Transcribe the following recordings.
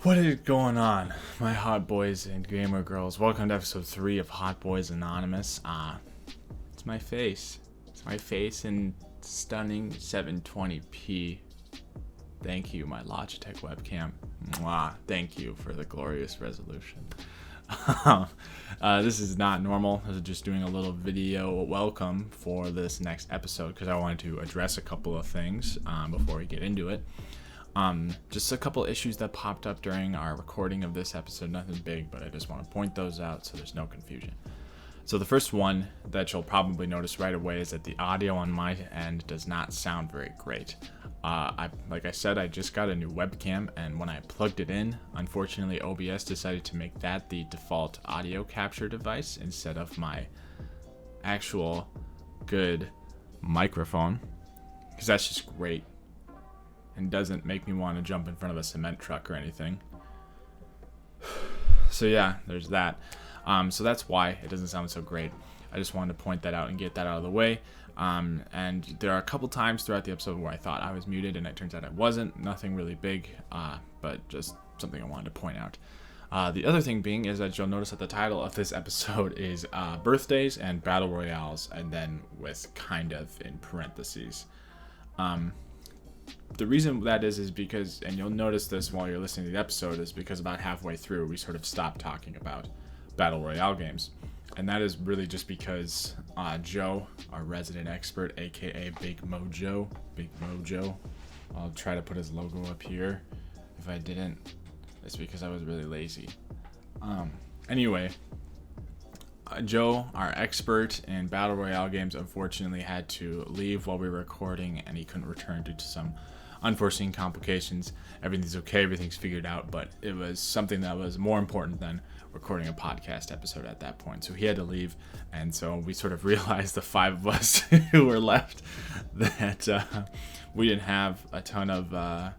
What is going on, my hot boys and gamer girls? Welcome to episode 3 of Hot Boys Anonymous. It's my face. It's my face in stunning 720p. Thank you, my Logitech webcam. Mwah. Thank you for the glorious resolution. This is not normal. This is just doing a little video welcome for this next episode because I wanted to address a couple of things before we get into it. Just a couple issues that popped up during our recording of this episode. Nothing big, but I just want to point those out so there's no confusion. So the first one that you'll probably notice right away is that the audio on my end does not sound very great. Like I said, I just got a new webcam, and when I plugged it in, unfortunately OBS decided to make that the default audio capture device instead of my actual good microphone, because that's just great and doesn't make me want to jump in front of a cement truck or anything. So yeah, there's that. So that's why it doesn't sound so great. I just wanted to point that out and get that out of the way. And there are a couple times throughout the episode where I thought I was muted and it turns out I wasn't. Nothing really big, but just something I wanted to point out. The other thing being is that you'll notice that the title of this episode is birthdays and battle royales, and then with kind of in parentheses. The reason that is because, and you'll notice this while you're listening to the episode, is because about halfway through we sort of stopped talking about battle royale games. And that is really just because Joe, our resident expert, aka Big Mojo, I'll try to put his logo up here. If I didn't, it's because I was really lazy. Anyway, Joe, our expert in battle royale games, unfortunately had to leave while we were recording, and he couldn't return due to some unforeseen complications. Everything's okay, everything's figured out, but it was something that was more important than recording a podcast episode at that point. So he had to leave, and so we sort of realized, the five of us who were left, that we didn't have a ton of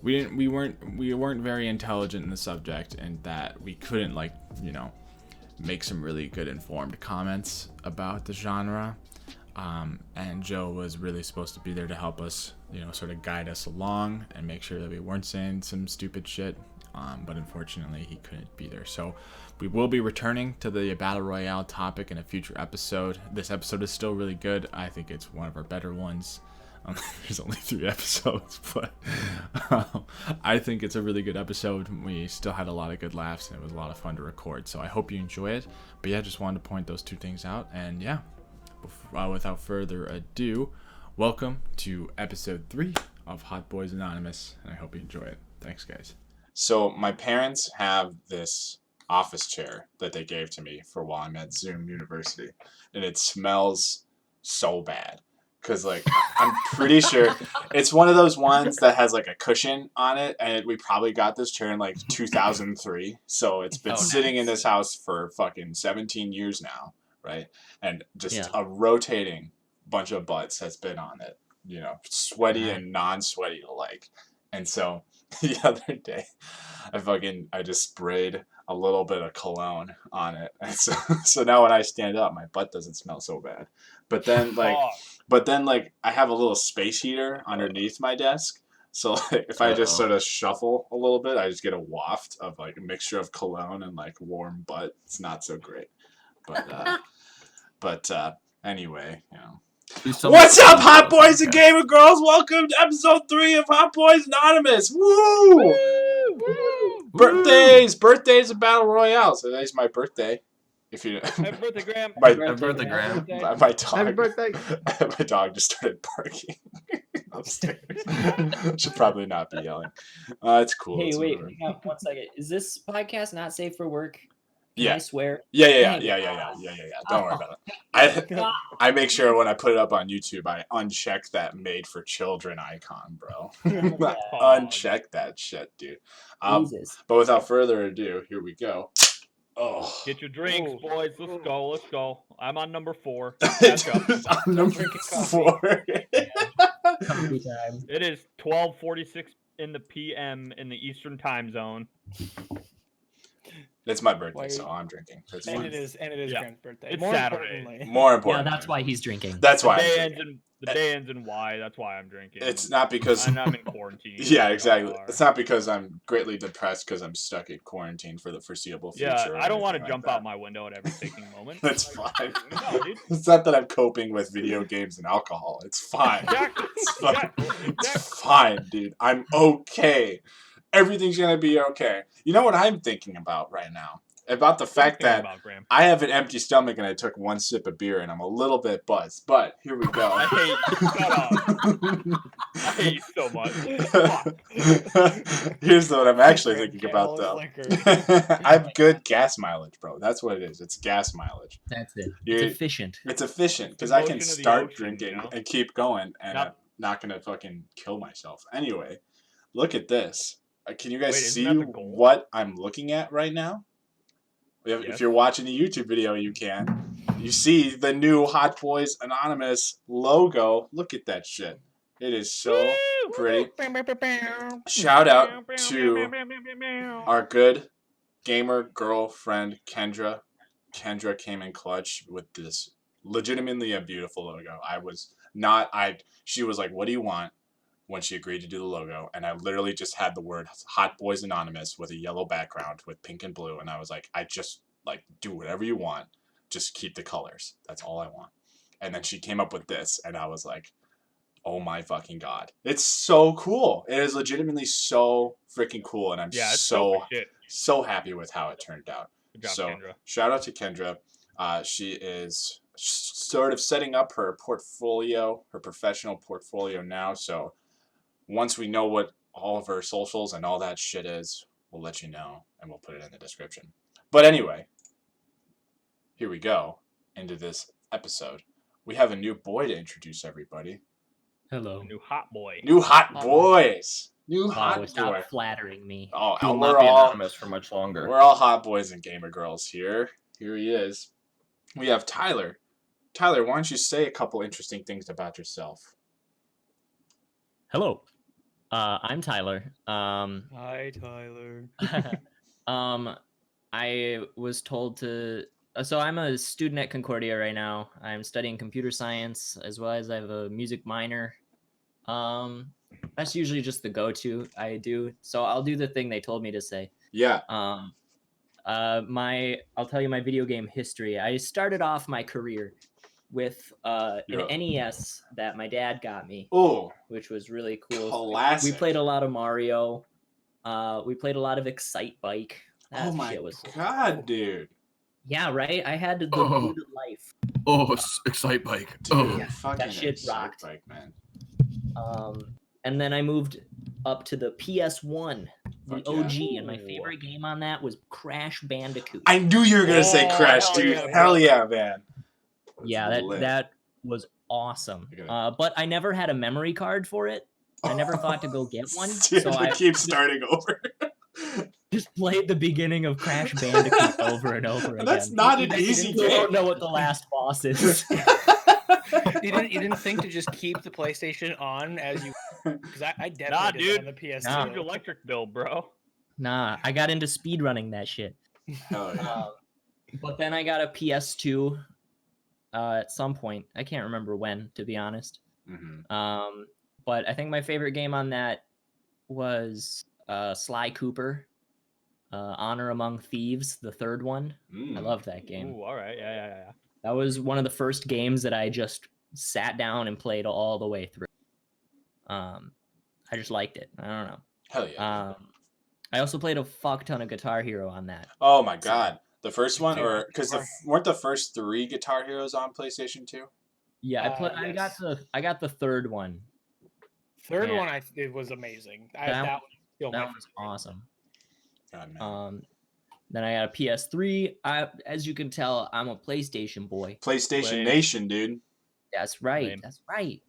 we weren't very intelligent in the subject, and that we couldn't make some really good informed comments about the genre. And Joe was really supposed to be there to help us, sort of guide us along and make sure that we weren't saying some stupid shit. But unfortunately he couldn't be there. So we will be returning to the battle royale topic in a future episode. This episode is still really good. I think it's one of our better ones. There's only 3 episodes, but I think it's a really good episode. We still had a lot of good laughs, and it was a lot of fun to record. So I hope you enjoy it. But yeah, just wanted to point those 2 things out. And yeah, without further ado, welcome to episode 3 of Hot Boys Anonymous, and I hope you enjoy it. Thanks, guys. So my parents have this office chair that they gave to me for while I'm at Zoom University, and it smells so bad. Because, I'm pretty sure it's one of those ones that has, a cushion on it, and we probably got this chair in, 2003. So it's been sitting in this house for fucking 17 years now, right? And just a rotating bunch of butts has been on it, sweaty and non-sweaty alike. And so the other day, I just sprayed a little bit of cologne on it. And so now when I stand up, my butt doesn't smell so bad. But then, I have a little space heater underneath my desk. So, if I just sort of shuffle a little bit, I just get a waft of, a mixture of cologne and, warm butt. It's not so great. But anyway, What's up, hot boys and gamer girls? Welcome to episode 3 of Hot Boys Anonymous. Woo! Woo! Birthdays and battle royale. So today's my birthday. If you Happy birthday, Graham. My birthday, Graham. My dog. Happy birthday. My dog just started barking upstairs. Should probably not be yelling. It's cool. Hey, it's wait, over. hang on 1 second. Is this podcast not safe for work? Can Yeah. I swear? Yeah. Don't worry about it. I make sure when I put it up on YouTube, I uncheck that made for children icon, bro. Uncheck that shit, dude. Jesus. But without further ado, here we go. Oh. Get your drinks, boys. Let's go. I'm on number 4. I'm number 4. Coffee time. It is 12:46 in the PM in the Eastern Time Zone. It's my birthday, Why- so I'm drinking. It's And fine. it is Yeah. Grant's birthday. It's More Saturday. importantly, More Yeah, important. that's why he's drinking. That's The why I'm day drinking. ends in the day ends in Y. That's why I'm drinking. It's not because I'm in quarantine. yeah, We exactly. all are. It's not because I'm greatly depressed because I'm stuck in quarantine for the foreseeable future. Yeah, or I don't want to anything like jump that. out my window at every taking moment. That's Like, fine. No, dude. It's not that I'm coping with video games and alcohol. It's fine. Exactly. It's fine. Exactly. It's fine, dude. I'm okay. Everything's gonna be okay. You know what I'm thinking about right now? About the fact that About, Graham. I have an empty stomach and I took one sip of beer and I'm a little bit buzzed. But here we go. I hate you. Shut up. I hate you so much. Fuck. Here's what I'm actually Grant thinking can't about, hold though. liquor. I have good gas mileage, bro. That's what it is. It's gas mileage. That's it. You're- It's efficient. It's efficient because The I can motion of the start ocean, drinking you know? and keep going, and Not- I'm not gonna fucking kill myself. Anyway, look at this. Can you guys Wait, isn't see that the goal? what I'm looking at right now? If Yes. you're watching the YouTube video, you can. You see the new Hot Boys Anonymous logo. Look at that shit. It is so pretty. Shout out to our good gamer girlfriend Kendra. Kendra came in clutch with this legitimately a beautiful logo. She was like, "What do you want?" when she agreed to do the logo, and I literally just had the word Hot Boys Anonymous with a yellow background with pink and blue, and I was like, I just like do whatever you want, just keep the colors. That's all I want. And then she came up with this, and I was like, oh my fucking god. It's so cool. It is legitimately so freaking cool, and I'm Yeah, it's so shit. so happy with how it turned out. Good job, So Kendra. shout out to Kendra. She is sort of setting up her portfolio, her professional portfolio now. So once we know what all of her socials and all that shit is, we'll let you know and we'll put it in the description. But anyway, here we go into this episode. We have a new boy to introduce everybody. Hello. New hot boy. New hot boys. New hot Oh, stop boy. flattering me. Oh, He will we're not be all anonymous for much longer. we're all hot boys and gamer girls here. Here he is. We have Tyler. Tyler, why don't you say a couple interesting things about yourself? Hello. I'm Tyler. Hi, Tyler. I was told to. So I'm a student at Concordia right now. I'm studying computer science as well as I have a music minor. That's usually just the go-to I do. So I'll do the thing they told me to say. Yeah. I'll tell you my video game history. I started off my career with an NES that my dad got me, Oh, which was really cool. classic. We played a lot of Mario. We played a lot of Excite Bike. That Oh my shit was god, dude. Yeah, right. I had the Oh. good life. Oh, Excite Bike. Dude, Oh. fucking that shit Excite rocked. Bike, man. And then I moved up to the PS1, the Fuck yeah. OG, and my Ooh. favorite game on that was Crash Bandicoot. I knew you were gonna say Oh, Crash, hell dude. yeah, Hell bro. yeah, man. Yeah, That's lit. that was awesome. Look at But I never had a memory card for it. I never thought to go get one, Dude, so we I keep starting over. just played the beginning of Crash Bandicoot over and over again. That's not an You easy Still don't game. know what the last boss is. You didn't think to just keep the PlayStation on as you? Because I definitely Nah, did dude. that on the PS2. Nah. Huge electric bill, bro. Nah, I got into speedrunning that shit. Hell yeah. But then I got a PS2 at some point. I can't remember when, to be honest. Mhm. But I think my favorite game on that was Sly Cooper, Honor Among Thieves, the third one. I Mm. loved that game. Ooh, all right. Yeah. That was one of the first games that I just sat down and played all the way through. I just liked it. I don't know. Hell yeah. I also played a fuck ton of Guitar Hero on that. Oh my god. The first one, Dude, or because weren't the first 3 Guitar Heroes on PlayStation 2? Yeah, Yes. I got the third one. Third Yeah. one, it was amazing. That That was still my That was favorite. awesome. God man. Then I got a PS3. As you can tell, I'm a PlayStation boy. PlayStation Lame. Nation, dude. That's right. Lame. That's right.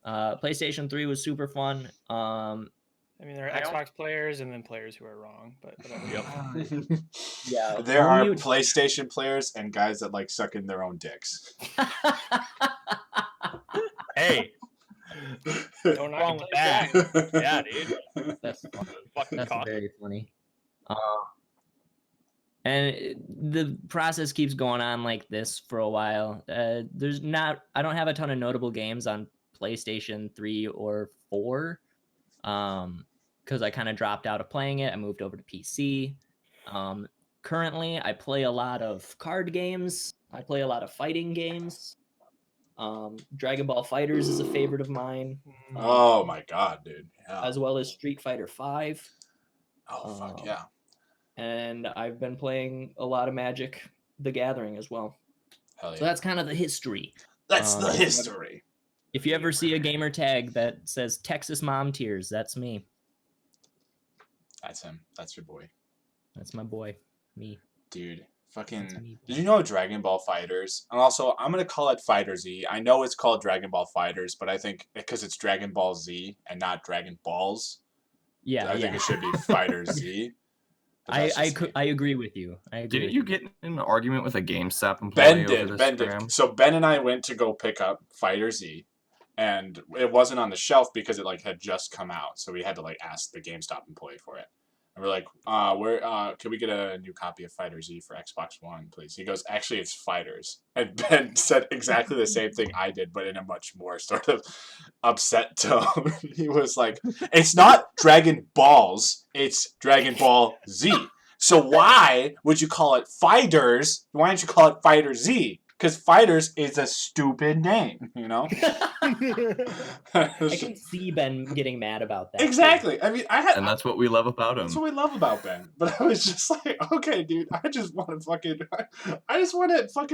PlayStation 3 was super fun. I mean, there are I don't- Xbox players and then players who are wrong, but whatever. Yeah. There are Mute. PlayStation players and guys that like sucking their own dicks. Hey, Don't knock wrong it with till that? you try it. Yeah, dude. That's fun. Fucking That's cost. very funny. the process keeps going on like this for a while. I don't have a ton of notable games on PlayStation 3 or 4, because I kind of dropped out of playing it. I moved over to PC. Currently, I play a lot of card games. I play a lot of fighting games. Dragon Ball Fighters is a favorite of mine. Oh my god, dude. Yeah. As well as Street Fighter 5. Oh fuck yeah. And I've been playing a lot of Magic the Gathering as well. Hell yeah. So that's kind of the history. That's the history. If you ever see a gamer tag that says Texas Mom Tears, that's me. That's him. That's your boy. That's my boy. Me. Dude. That's Fucking. me. Did you know Dragon Ball Fighters? And also, I'm going to call it Fighter Z. I know it's called Dragon Ball Fighters, but I think because it's Dragon Ball Z and not Dragon Balls, Yeah, I think it should be Fighter Z. But that's just me. I agree with you. I agree. Didn't with you get in an argument with a GameStop employee Ben over did. this Ben program? did. So Ben and I went to go pick up Fighter Z, and it wasn't on the shelf because it like had just come out. So we had to like ask the GameStop employee for it. And we're like, where can we get a new copy of Fighter Z for Xbox One, please? He goes, actually, it's Fighters. And Ben said exactly the same thing I did, but in a much more sort of upset tone. He was like, it's not Dragon Balls, it's Dragon Ball Z. So why would you call it Fighters? Why don't you call it Fighter Z? Because Fighters is a stupid name, you know? I can see Ben getting mad about that. Exactly. I mean, And that's what we love about him. That's what we love about Ben. But I was just like, okay, dude, I just want to fucking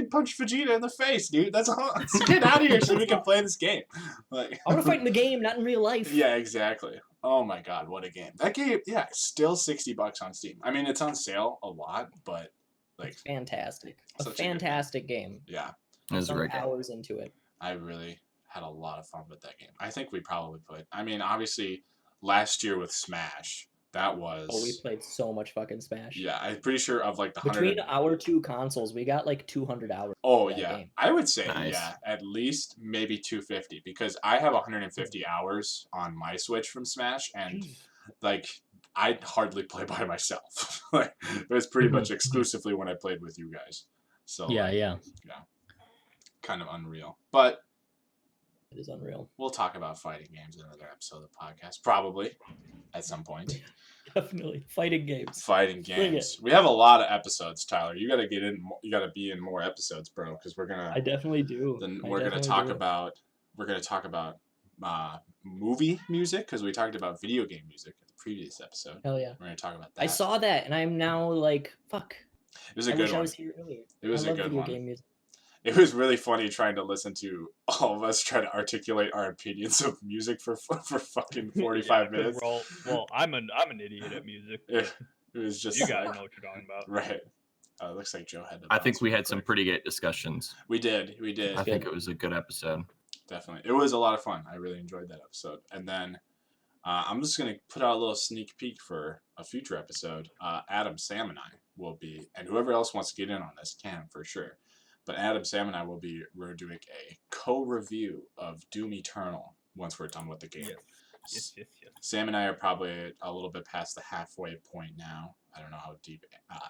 punch Vegeta in the face, dude. That's all. Let's get out of here so we can play this game. Like, I want to fight in the game, not in real life. Yeah, exactly. Oh my god, what a game. That game, yeah, still $60 on Steam. I mean, it's on sale a lot, but like It's fantastic. A such a good game. fantastic game. Yeah, It was a Some great game. hours into it. I really had a lot of fun with that game. I think we probably played. I mean, obviously, last year with Smash, that was. Oh, we played so much fucking Smash. Yeah, I'm pretty sure of like the Between 100. our two consoles, we got like 200 hours. Oh that yeah, game. I would say Nice. yeah, at least maybe 250 because I have 150 hours on my Switch from Smash, and like I hardly play by myself. Like it was pretty much exclusively when I played with you guys. So Yeah, like, yeah. kind of unreal. But It is unreal. we'll talk about fighting games in another episode of the podcast, probably at some point. Definitely. Fighting games. Fighting Bring games. We have a lot of episodes, Tyler. You got to get in. You got to be in more episodes, bro, because we're gonna. I definitely do. Then I we're gonna definitely talk do. about. We're gonna talk about movie music because we talked about video game music in the previous episode. Hell yeah. We're gonna talk about that. I saw that and I'm now like, fuck. It was a I good wish I one. was here earlier. It was I a love good video one. game music. It was really funny trying to listen to all of us try to articulate our opinions of music for fucking 45 Yeah, 'cause minutes. we're all, well, I'm an idiot at music. It was just You guys know what you're talking about. right. It looks like Joe had to. I think bounce we real had some quick. pretty great discussions. We did. I think it was a good episode. Definitely. It was a lot of fun. I really enjoyed that episode. And then I'm just going to put out a little sneak peek for a future episode. Adam, Sam, and I will be, and whoever else wants to get in on this can for sure. But Adam, Sam, and I we're doing a co-review of Doom Eternal once we're done with the game. Yes. Sam and I are probably a little bit past the halfway point now. I don't know how deep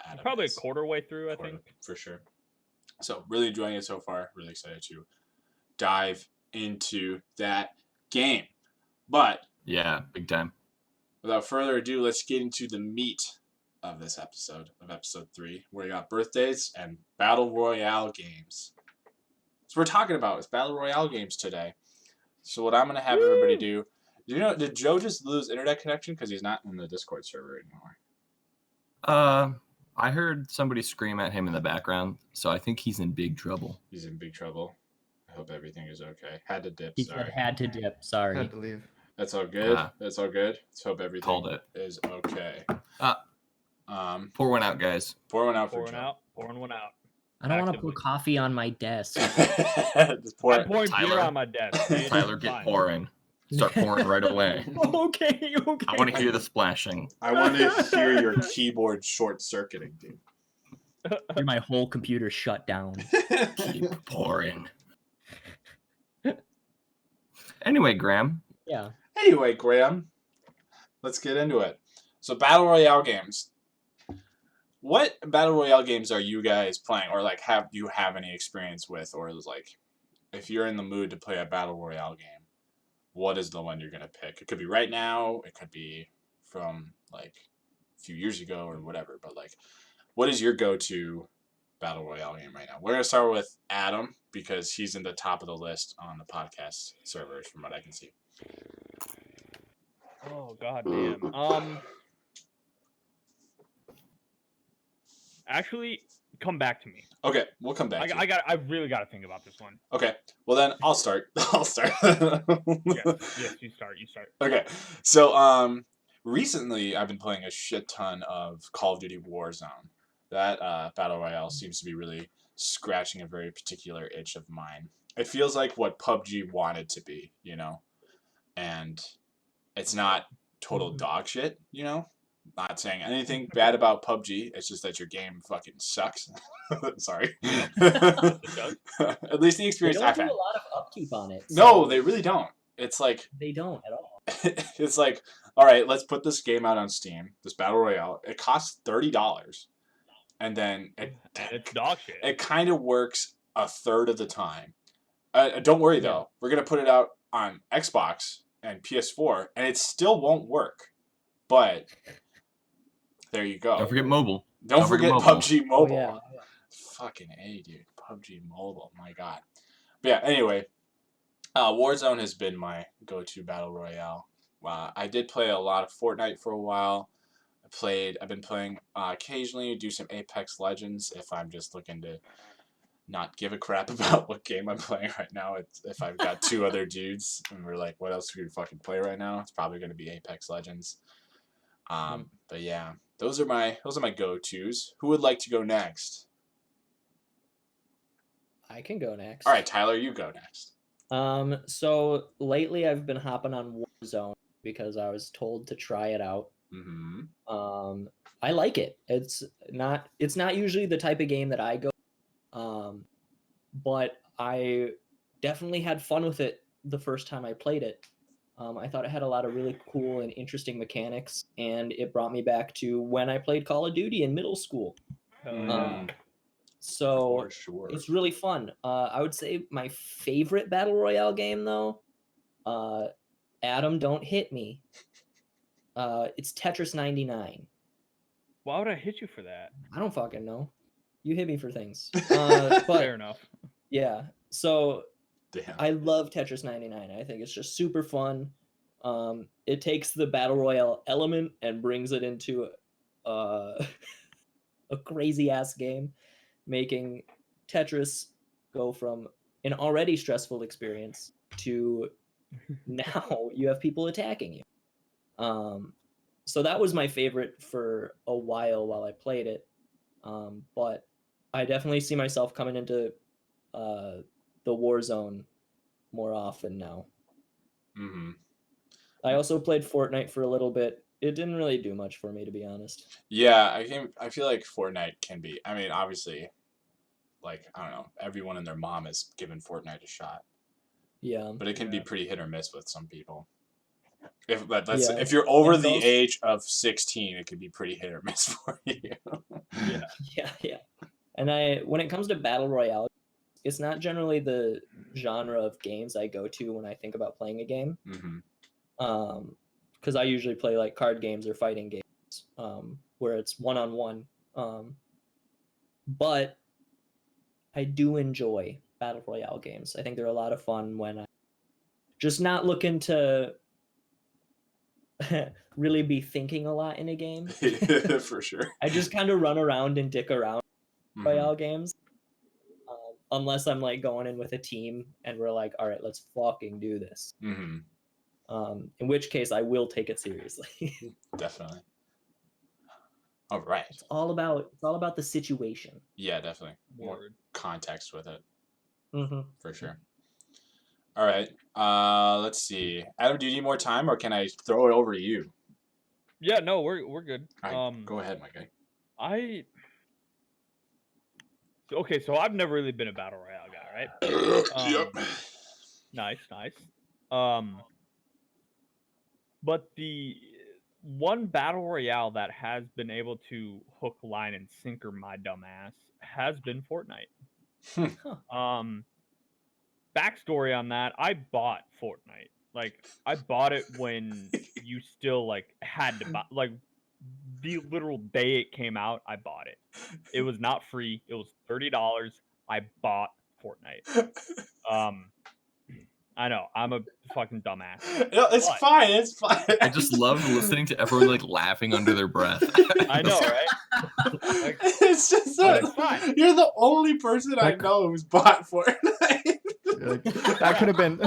Adam Probably a is. quarter way through, I Quarter, think. for sure. So really enjoying it so far. Really excited to dive into that game. But Yeah, big time. without further ado, let's get into the meat of this episode, of episode 3, where we got birthdays and battle royale games. So we're talking about is battle royale games today. So what I'm gonna have everybody do. Did Joe just lose internet connection because he's not in the Discord server anymore? I heard somebody scream at him in the background, so I think he's in big trouble. He's in big trouble. I hope everything is okay. Had to dip. He Sorry. said had to dip. Sorry. Had to leave. That's all good. Ah. That's all good. Let's hope everything Called it. is okay. Pour one out, guys. Pour one out for Pouring Joe. out, pouring one out. I don't want to Actively. put coffee on my desk. Just pour I'm it. pouring beer Tyler. on my desk. dude. Tyler, It's get fine. pouring. Start pouring right away. Okay. I want to hear the splashing. I want to hear your keyboard short circuiting, dude. Hear my whole computer shut down. Keep pouring. Anyway, Graham, Yeah. Anyway, Graham, let's get into it. So, battle royale games. what battle royale games are you guys playing, or like have you have any experience with, or is like if you're in the mood to play a battle royale game, what is the one you're gonna pick? It could be right now, it could be from like a few years ago or whatever, but like what is your go-to battle royale game right now? We're gonna start with Adam because he's in the top of the list on the podcast servers from what I can see. Oh god damn. Actually, come back to me. Okay, we'll come back. I really got to think about this one. Okay, well then I'll start. I'll start. Yes, you start. Okay, so recently I've been playing a shit ton of Call of Duty Warzone. That battle royale seems to be really scratching a very particular itch of mine. It feels like what PUBG wanted to be, you know, and it's not total dog shit, you know. Not saying anything bad about PUBG. It's just that your game fucking sucks. Sorry. At least the They experience don't I've do a had. lot of upkeep on it. No, so they really don't. It's like they don't at all. it's like, all right, let's put this game out on Steam. This battle royale. It costs $30, and then And it's dog shit. it kind of works a third of the time. Don't worry though. We're gonna put it out on Xbox and PS4, and it still won't work. But there you go. Don't forget mobile. Don't forget mobile. PUBG Oh, Mobile. yeah. Fucking A, dude. PUBG Mobile. My God. But yeah, anyway. Warzone has been my go-to battle royale. I did play a lot of Fortnite for a while. I've been playing occasionally, do some Apex Legends if I'm just looking to not give a crap about what game I'm playing right now. It's, if I've got two other dudes and we're like, what else can we fucking play right now? It's probably going to be Apex Legends. But yeah, those are my go-tos. Who would like to go next? I can go next. All right, Tyler, you go next. So lately I've been hopping on Warzone because I was told to try it out. Mm-hmm. I like it. It's not usually the type of game that I go, but I definitely had fun with it the first time I played it. I thought it had a lot of really cool and interesting mechanics, and it brought me back to when I played Call of Duty in middle school. So For sure. it's really fun. I would say my favorite battle royale game, though, Adam, don't hit me. It's Tetris 99. Why would I hit you for that? I don't fucking know. You hit me for things. But Fair enough. yeah, so Damn. I love Tetris 99. I think it's just super fun. It takes the battle royale element and brings it into a crazy ass game, making Tetris go from an already stressful experience to now you have people attacking you. So that was my favorite for a while I played it. But I definitely see myself coming into the Warzone more often now. Mm-hmm. I also played Fortnite for a little bit. It didn't really do much for me, to be honest. Yeah, I feel like Fortnite can be. I mean, obviously, like I don't know, everyone and their mom has given Fortnite a shot, Yeah. but it can be Yeah. pretty hit or miss with some people. If Yeah. if you're over And the also- age of 16, it could be pretty hit or miss for you. Yeah. And when it comes to battle royale, it's not generally the genre of games I go to when I think about playing a game. Mm-hmm. Because I usually play like card games or fighting games, where it's one-on-one. But I do enjoy battle royale games. I think they're a lot of fun when I'm just not looking to really be thinking a lot in a game. For sure. I just kind of run around and dick around Mhm. royale games, unless I'm like going in with a team and we're like, all right, let's fucking do this. Mhm. In which case I will take it seriously. Definitely. All right. It's all about the situation. Yeah, definitely. More Word. context with it, Mm-hmm. for sure. All right. Let's see. Adam, do you need more time, or can I throw it over to you? Yeah, no, we're good. All right, go ahead, my guy. Okay, so I've never really been a battle royale guy, right? Yep. Nice. But one battle royale that has been able to hook, line, and sinker my dumb ass has been Fortnite. Backstory on that: I bought Fortnite. Like, I bought it when you still like had to buy. Like, the literal day it came out, I bought it. It was not free. It was $30. I bought Fortnite. I know I'm a fucking dumbass. No, it's But- fine. It's fine. I just love listening to everyone like laughing under their breath. I know, right? Like, It's just but that it's fine. you're the only person I know who's bought Fortnite. Like, that could have been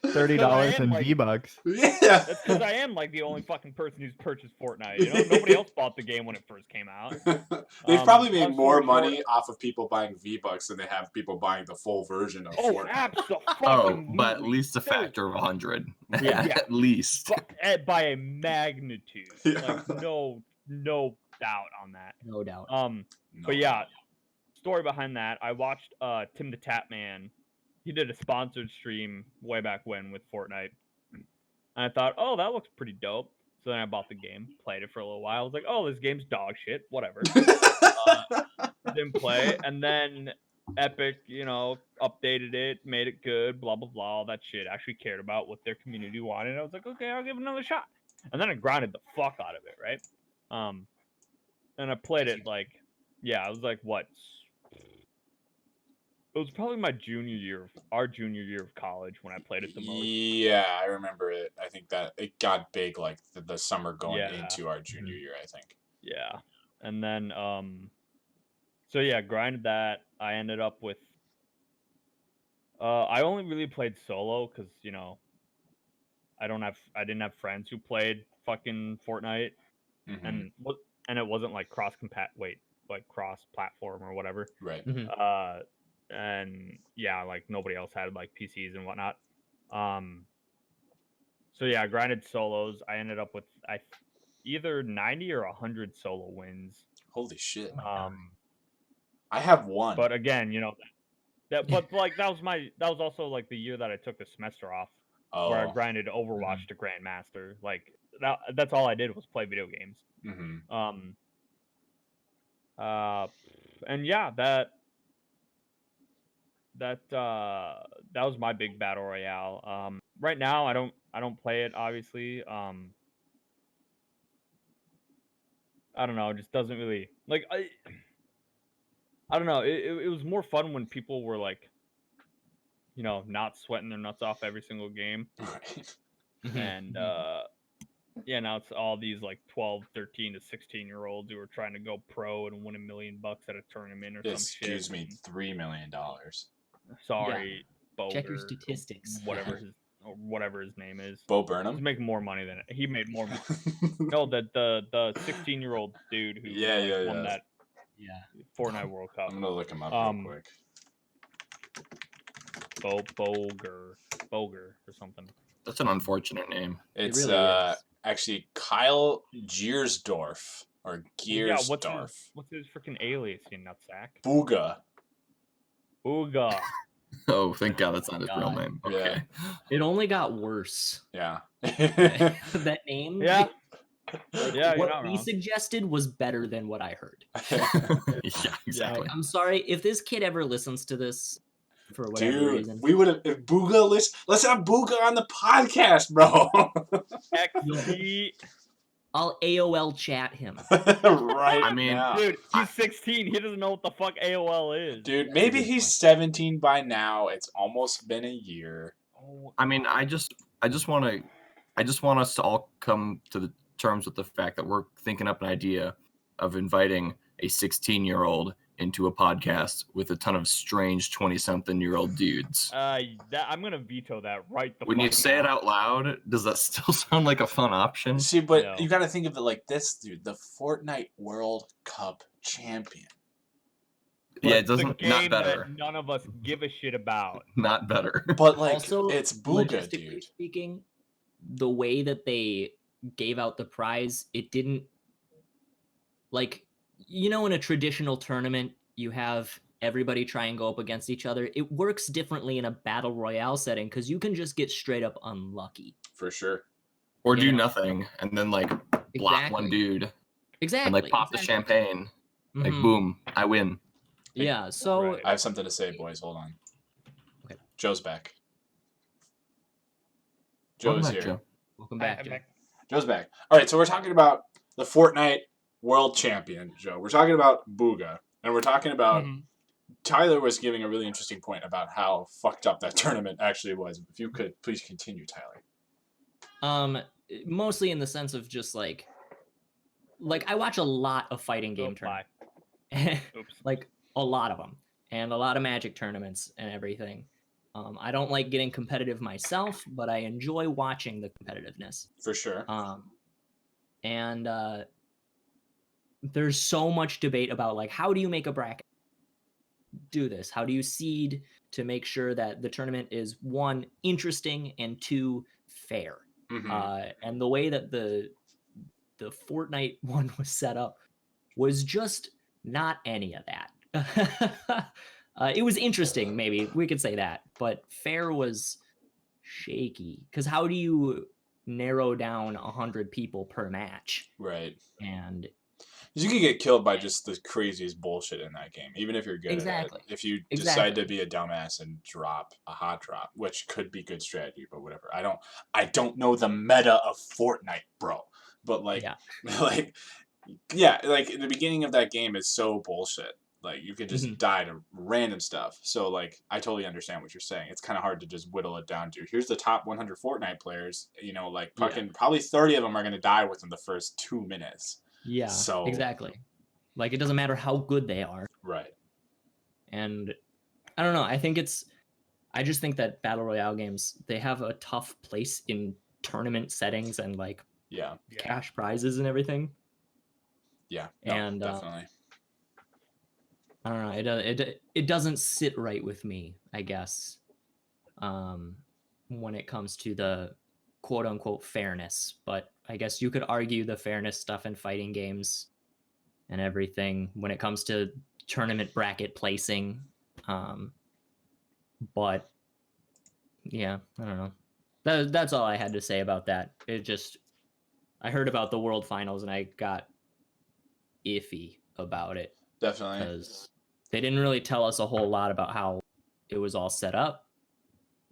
$30 in like- V-Bucks. Yeah. That's because I am like the only fucking person who's purchased Fortnite. You know, nobody else bought the game when it first came out. They've probably long made more story money short- off of people buying V-Bucks than they have people buying the full version of Oh, Fortnite. absolutely. Oh, but at least a factor of 100. Yeah. At least. By a magnitude. Yeah. Like, no doubt on that. No doubt. No. But yeah, story behind that. I watched Tim the Tatman. He did a sponsored stream way back when with Fortnite. And I thought, oh, that looks pretty dope. So then I bought the game, played it for a little while. I was like, oh, this game's dog shit. Whatever. Didn't play. And then Epic, updated it, made it good, blah, blah, blah. All that shit. Actually cared about what their community wanted. I was like, okay, I'll give it another shot. And then I grinded the fuck out of it, right? And I played it like, I was like, what? It was probably our junior year of college when I played it the most. Yeah, I remember it. I think that it got big like the summer going Yeah. into our junior year, I think. Yeah. And then so yeah, grinded that. I ended up with I only really played solo because, I didn't have friends who played fucking Fortnite Mhm. and it wasn't like cross platform or whatever. Right. Mhm. And yeah, like nobody else had like PCs and whatnot. So yeah, I grinded solos. I ended up with either 90 or 100 solo wins. Holy shit. I I have one. But again, that was also like the year that I took the semester off, where I grinded Overwatch to Grandmaster. Like that's all I did was play video games. Mm-hmm. And yeah, that was my big battle royale. Right now I don't play it, obviously. I don't know, it just doesn't really like I don't know. It was more fun when people were like, not sweating their nuts off every single game. Right. And now it's all these like 12, 13 to 16-year-olds who are trying to go pro and win $1 million at a tournament or some shit. Excuse me, $3 million. Sorry, Boger, Check your statistics. whatever his name is. Bo He's Burnham? making more money than it. He made more money. No, the 16-year-old dude who won that Yeah. Fortnite World Cup. I'm gonna look him up real quick. Boger or something. That's an unfortunate name. It's really is. actually Kyle Giersdorf or Yeah, Giersdorf. what's his freaking alias, you nutsack? Booga. Ooga. Oh, thank God that's not his real God. name. Yeah. Okay. It only got worse. Yeah. That name. Yeah. Yeah, you're What not we wrong. suggested was better than what I heard. Yeah, exactly. I'm sorry if this kid ever listens to this for whatever Dude, reason. we would have if Booga let's have Booga on the podcast, bro. XD. I'll AOL chat him. Right. I mean, now. Dude, he's 16. He doesn't know what the fuck AOL is. Dude, maybe he's 17 by now. It's almost been a year. Oh, I mean, I just want us to all come to the terms with the fact that we're thinking up an idea of inviting a 16-year-old into a podcast with a ton of strange 20-something-year-old dudes. I'm gonna veto that right the When you fuck say it now. out loud, does that still sound like a fun option? See, but No. you got to think of it like this, dude. The Fortnite World Cup champion. Yeah, it It's a doesn't. game Not better. that none of us give a shit about. Not better. But like, Also, it's Booga, logistically dude. speaking, the way that they gave out the prize, it didn't like in a traditional tournament you have everybody try and go up against each other. It works differently in a battle royale setting because you can just get straight up unlucky. For sure. Or You do know? nothing and then like block one dude Exactly. and like pop the champagne. Like Mhm. boom, I win. Yeah. So Right. I have something to say, boys. Hold on. Okay. Joe's back. Welcome Joe's back, here. Joe. welcome I- back. I'm Joe. back. Joe's back. All right, so we're talking about the Fortnite World Champion, Joe. We're talking about Booga, and we're talking about Mhm. Tyler was giving a really interesting point about how fucked up that tournament actually was. If you could please continue, Tyler. Mostly in the sense of just like I watch a lot of fighting game Oh, bye. tournaments, Oops. like a lot of them, and a lot of Magic tournaments and everything. I don't like getting competitive myself, but I enjoy watching the competitiveness. For sure. And there's so much debate about like how do you make a bracket? Do this? How do you seed to make sure that the tournament is one interesting and two fair? Mhm. And the way that the Fortnite one was set up was just not any of that. It was interesting, maybe we could say that, but fair was shaky. Because how do you narrow down 100 people per match? Right. And You could get killed by just the craziest bullshit in that game, even if you're good Exactly. at it. If you decide to be a dumbass and drop a hot drop, which could be good strategy, but whatever. I don't know the meta of Fortnite, bro. But like, Yeah. like, yeah, like the beginning of that game is so bullshit. Like you could just Mhm. die to random stuff. So like, I totally understand what you're saying. It's kind of hard to just whittle it down to here's the top 100 Fortnite players. You know, like Yeah. fucking probably 30 of them are gonna die within the first 2 minutes. Yeah, So exactly. Like it doesn't matter how good they are. right. And I don't know. I just think that battle royale games, they have a tough place in tournament settings and like Yeah. cash prizes and everything. Yeah. No, And definitely. I don't know. It doesn't sit right with me, I guess. When it comes to the quote unquote fairness, but I guess you could argue the fairness stuff in fighting games and everything when it comes to tournament bracket placing. But yeah, I don't know. That's all I had to say about that. I heard about the World Finals and I got iffy about it Definitely. because they didn't really tell us a whole lot about how it was all set up.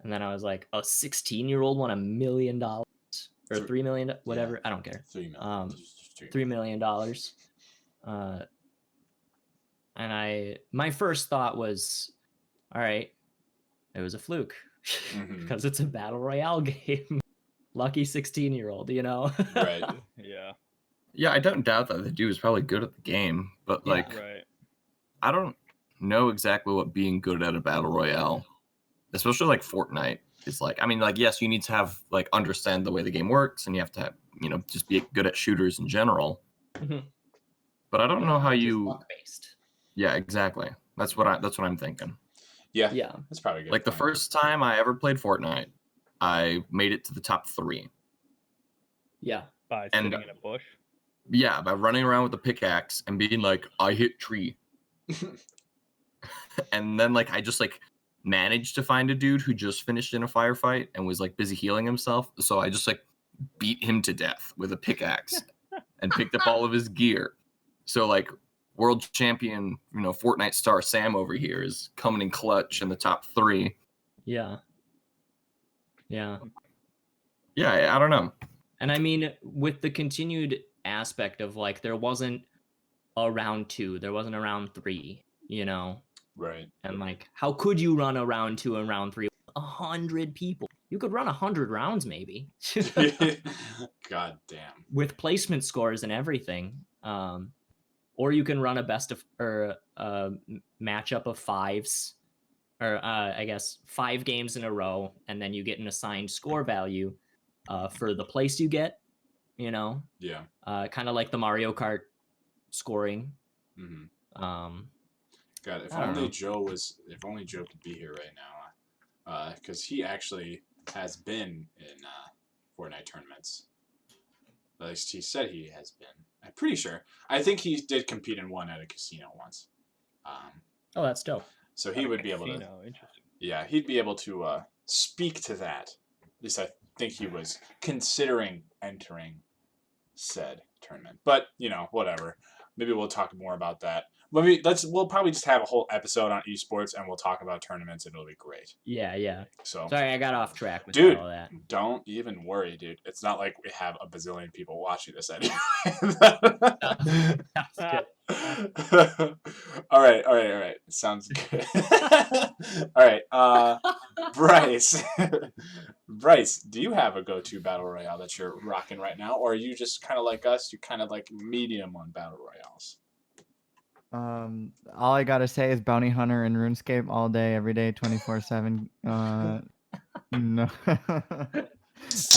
And then I was like, a 16-year-old won $1 million or $3 million, whatever. I don't care. $3 million. $3 million. And my first thought was, all right, it was a fluke Mhm. because it's a battle royale game. Lucky 16-year-old, you know? Right. Yeah. Yeah, I don't doubt that the dude was probably good at the game, but Yeah. like Right. I don't know exactly what being good at a battle royale, especially like Fortnite, is like. I mean, like yes, you need to have like understand the way the game works, and you have to have, just be good at shooters in general. Mhm. But I don't know how Which is you. luck-based. Yeah, exactly. That's what I'm thinking. Yeah. Yeah. That's probably a good. Like the point. first time I ever played Fortnite, I made it to the top 3. Yeah. By And- sitting in a bush. Yeah, by running around with a pickaxe and being like, I hit tree. And then like I just like managed to find a dude who just finished in a firefight and was like busy healing himself. So I just like beat him to death with a pickaxe and picked up all of his gear. So like world champion, Fortnite star Sam over here is coming in clutch in the top 3. Yeah. Yeah. Yeah, I don't know. And I mean, with the continued aspect of like, there wasn't a round 2, there wasn't a round 3, Right. And like, how could you run a round 2 and round 3 with 100 people? You could run 100 rounds maybe. God damn. With placement scores and everything. Or you can run a matchup of 5s, or I guess 5 games in a row, and then you get an assigned score value for the place you get, Yeah. kind of like the Mario Kart scoring. Hmm. God, if I don't only know. Joe could be here right now, because he actually has been in Fortnite tournaments. At least he said he has been. I'm pretty sure. I think he did compete in one at a casino once. Oh, that's dope. So he would be able to. Interesting. Yeah, he'd be able to speak to that. At least I think he was considering entering said tournament. But whatever. Maybe we'll talk more about that. We'll probably just have a whole episode on esports and we'll talk about tournaments and it'll be great. Yeah. So Sorry, I got off track with dude, all that. don't even worry, dude. It's not like we have a bazillion people watching this anyway. All right. Sounds good. All right. Bryce. Bryce, do you have a go-to battle royale that you're rocking right now, or are you just kind of like us? You're kind of like medium on battle royales. All I gotta say is Bounty Hunter and RuneScape all day, every day, 24/7. No,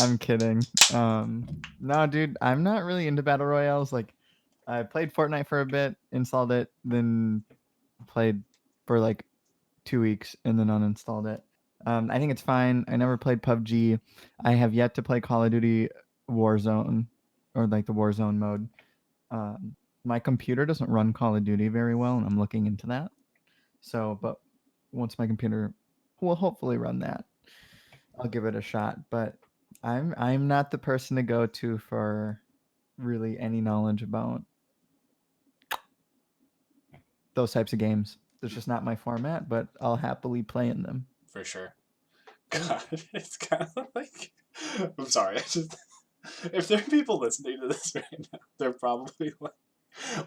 I'm kidding. No, dude, I'm not really into battle royales. Like, I played Fortnite for a bit, installed it, then played for like 2 weeks, and then uninstalled it. I think it's fine. I never played PUBG. I have yet to play Call of Duty Warzone, or like the Warzone mode. My computer doesn't run Call of Duty very well, and I'm looking into that. So, but once my computer will hopefully run that, I'll give it a shot. But I'm not the person to go to for really any knowledge about those types of games. It's just not my format, but I'll happily play in them. For sure. God, it's kind of like... I'm sorry. If there are people listening to this right now, they're probably like,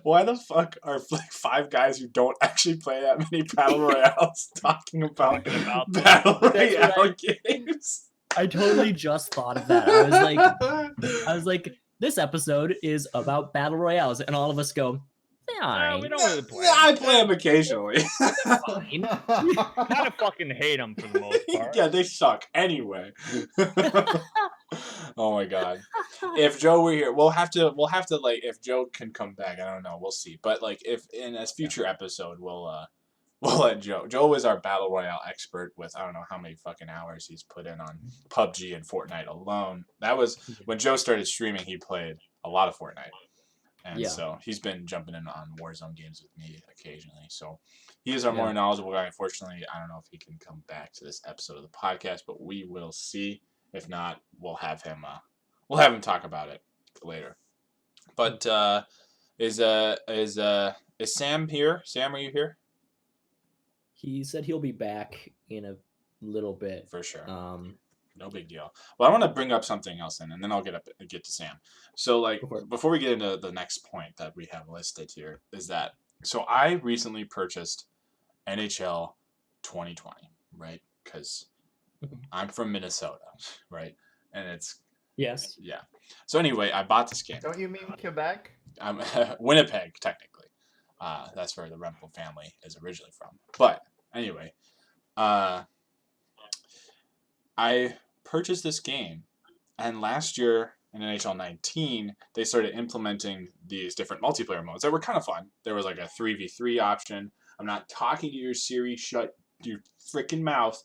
why the fuck are like 5 guys who don't actually play that many battle royales talking about battle royale games? I totally just thought of that. I was like, this episode is about battle royales, and all of us go, No, we don't really play. Yeah, I play them occasionally. fine. Kind of fucking hate them for the most part. Yeah, they suck anyway. Oh my god! If Joe were here, we'll have to like, if Joe can come back, I don't know, we'll see. But like, if in a future episode, we'll let Joe. Joe is our battle royale expert with I don't know how many fucking hours he's put in on PUBG and Fortnite alone. That was when Joe started streaming. He played a lot of Fortnite. And so he's been jumping in on Warzone games with me occasionally. So he is our more knowledgeable guy. Unfortunately, I don't know if he can come back to this episode of the podcast, but we will see. If not, we'll have him talk about it later. But is Sam here? Sam, are you here? He said he'll be back in a little bit. For sure. No big deal. Well, I want to bring up something else then, and then I'll get to Sam. So, like, before we get into the next point that we have listed here, is that, so I recently purchased NHL 2020, right? Because I'm from Minnesota, right? And it's... Yes. Yeah. So anyway, I bought this game. Don't you mean Quebec? I'm Winnipeg, technically. That's where the Rempel family is originally from. But anyway, I purchased this game, and last year in NHL 19, they started implementing these different multiplayer modes that were kind of fun. There was like a 3v3 option. I'm not talking to your Siri, shut your freaking mouth.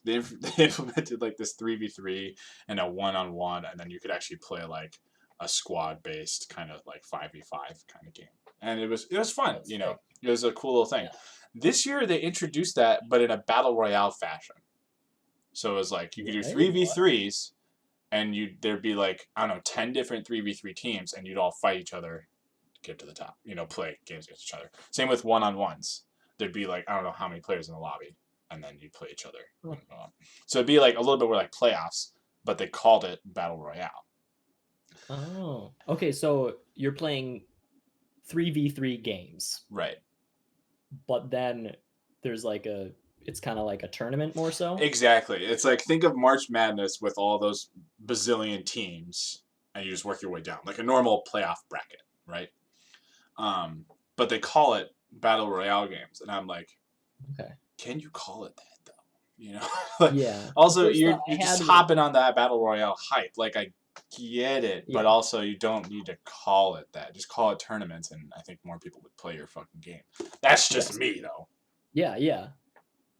They implemented like this 3v3 and a 1-on-1, and then you could actually play like a squad-based kind of like 5v5 kind of game. And it was fun, you know. It was a cool little thing. Yeah. This year they introduced that, but in a battle royale fashion. So it was like you could do 3v3s, and there'd be like, I don't know, 10 different 3v3 teams, and you'd all fight each other to get to the top. You know, play games against each other. Same with 1-on-1s. There'd be like, I don't know how many players in the lobby, and then you'd play each other. So it'd be like a little bit more like playoffs, but they called it battle royale. Oh, okay. So you're playing 3v3 games, right? But then there's like it's kind of like a tournament more so. Exactly. It's like, think of March Madness with all those bazillion teams, and you just work your way down like a normal playoff bracket, right? But they call it battle royale games, and I'm like, okay, can you call it that though? You know, like, yeah. Also, you're just hopping on that battle royale hype. Like, I get it, but also you don't need to call it that. Just call it tournaments, and I think more people would play your fucking game. That's just me, though. Yeah.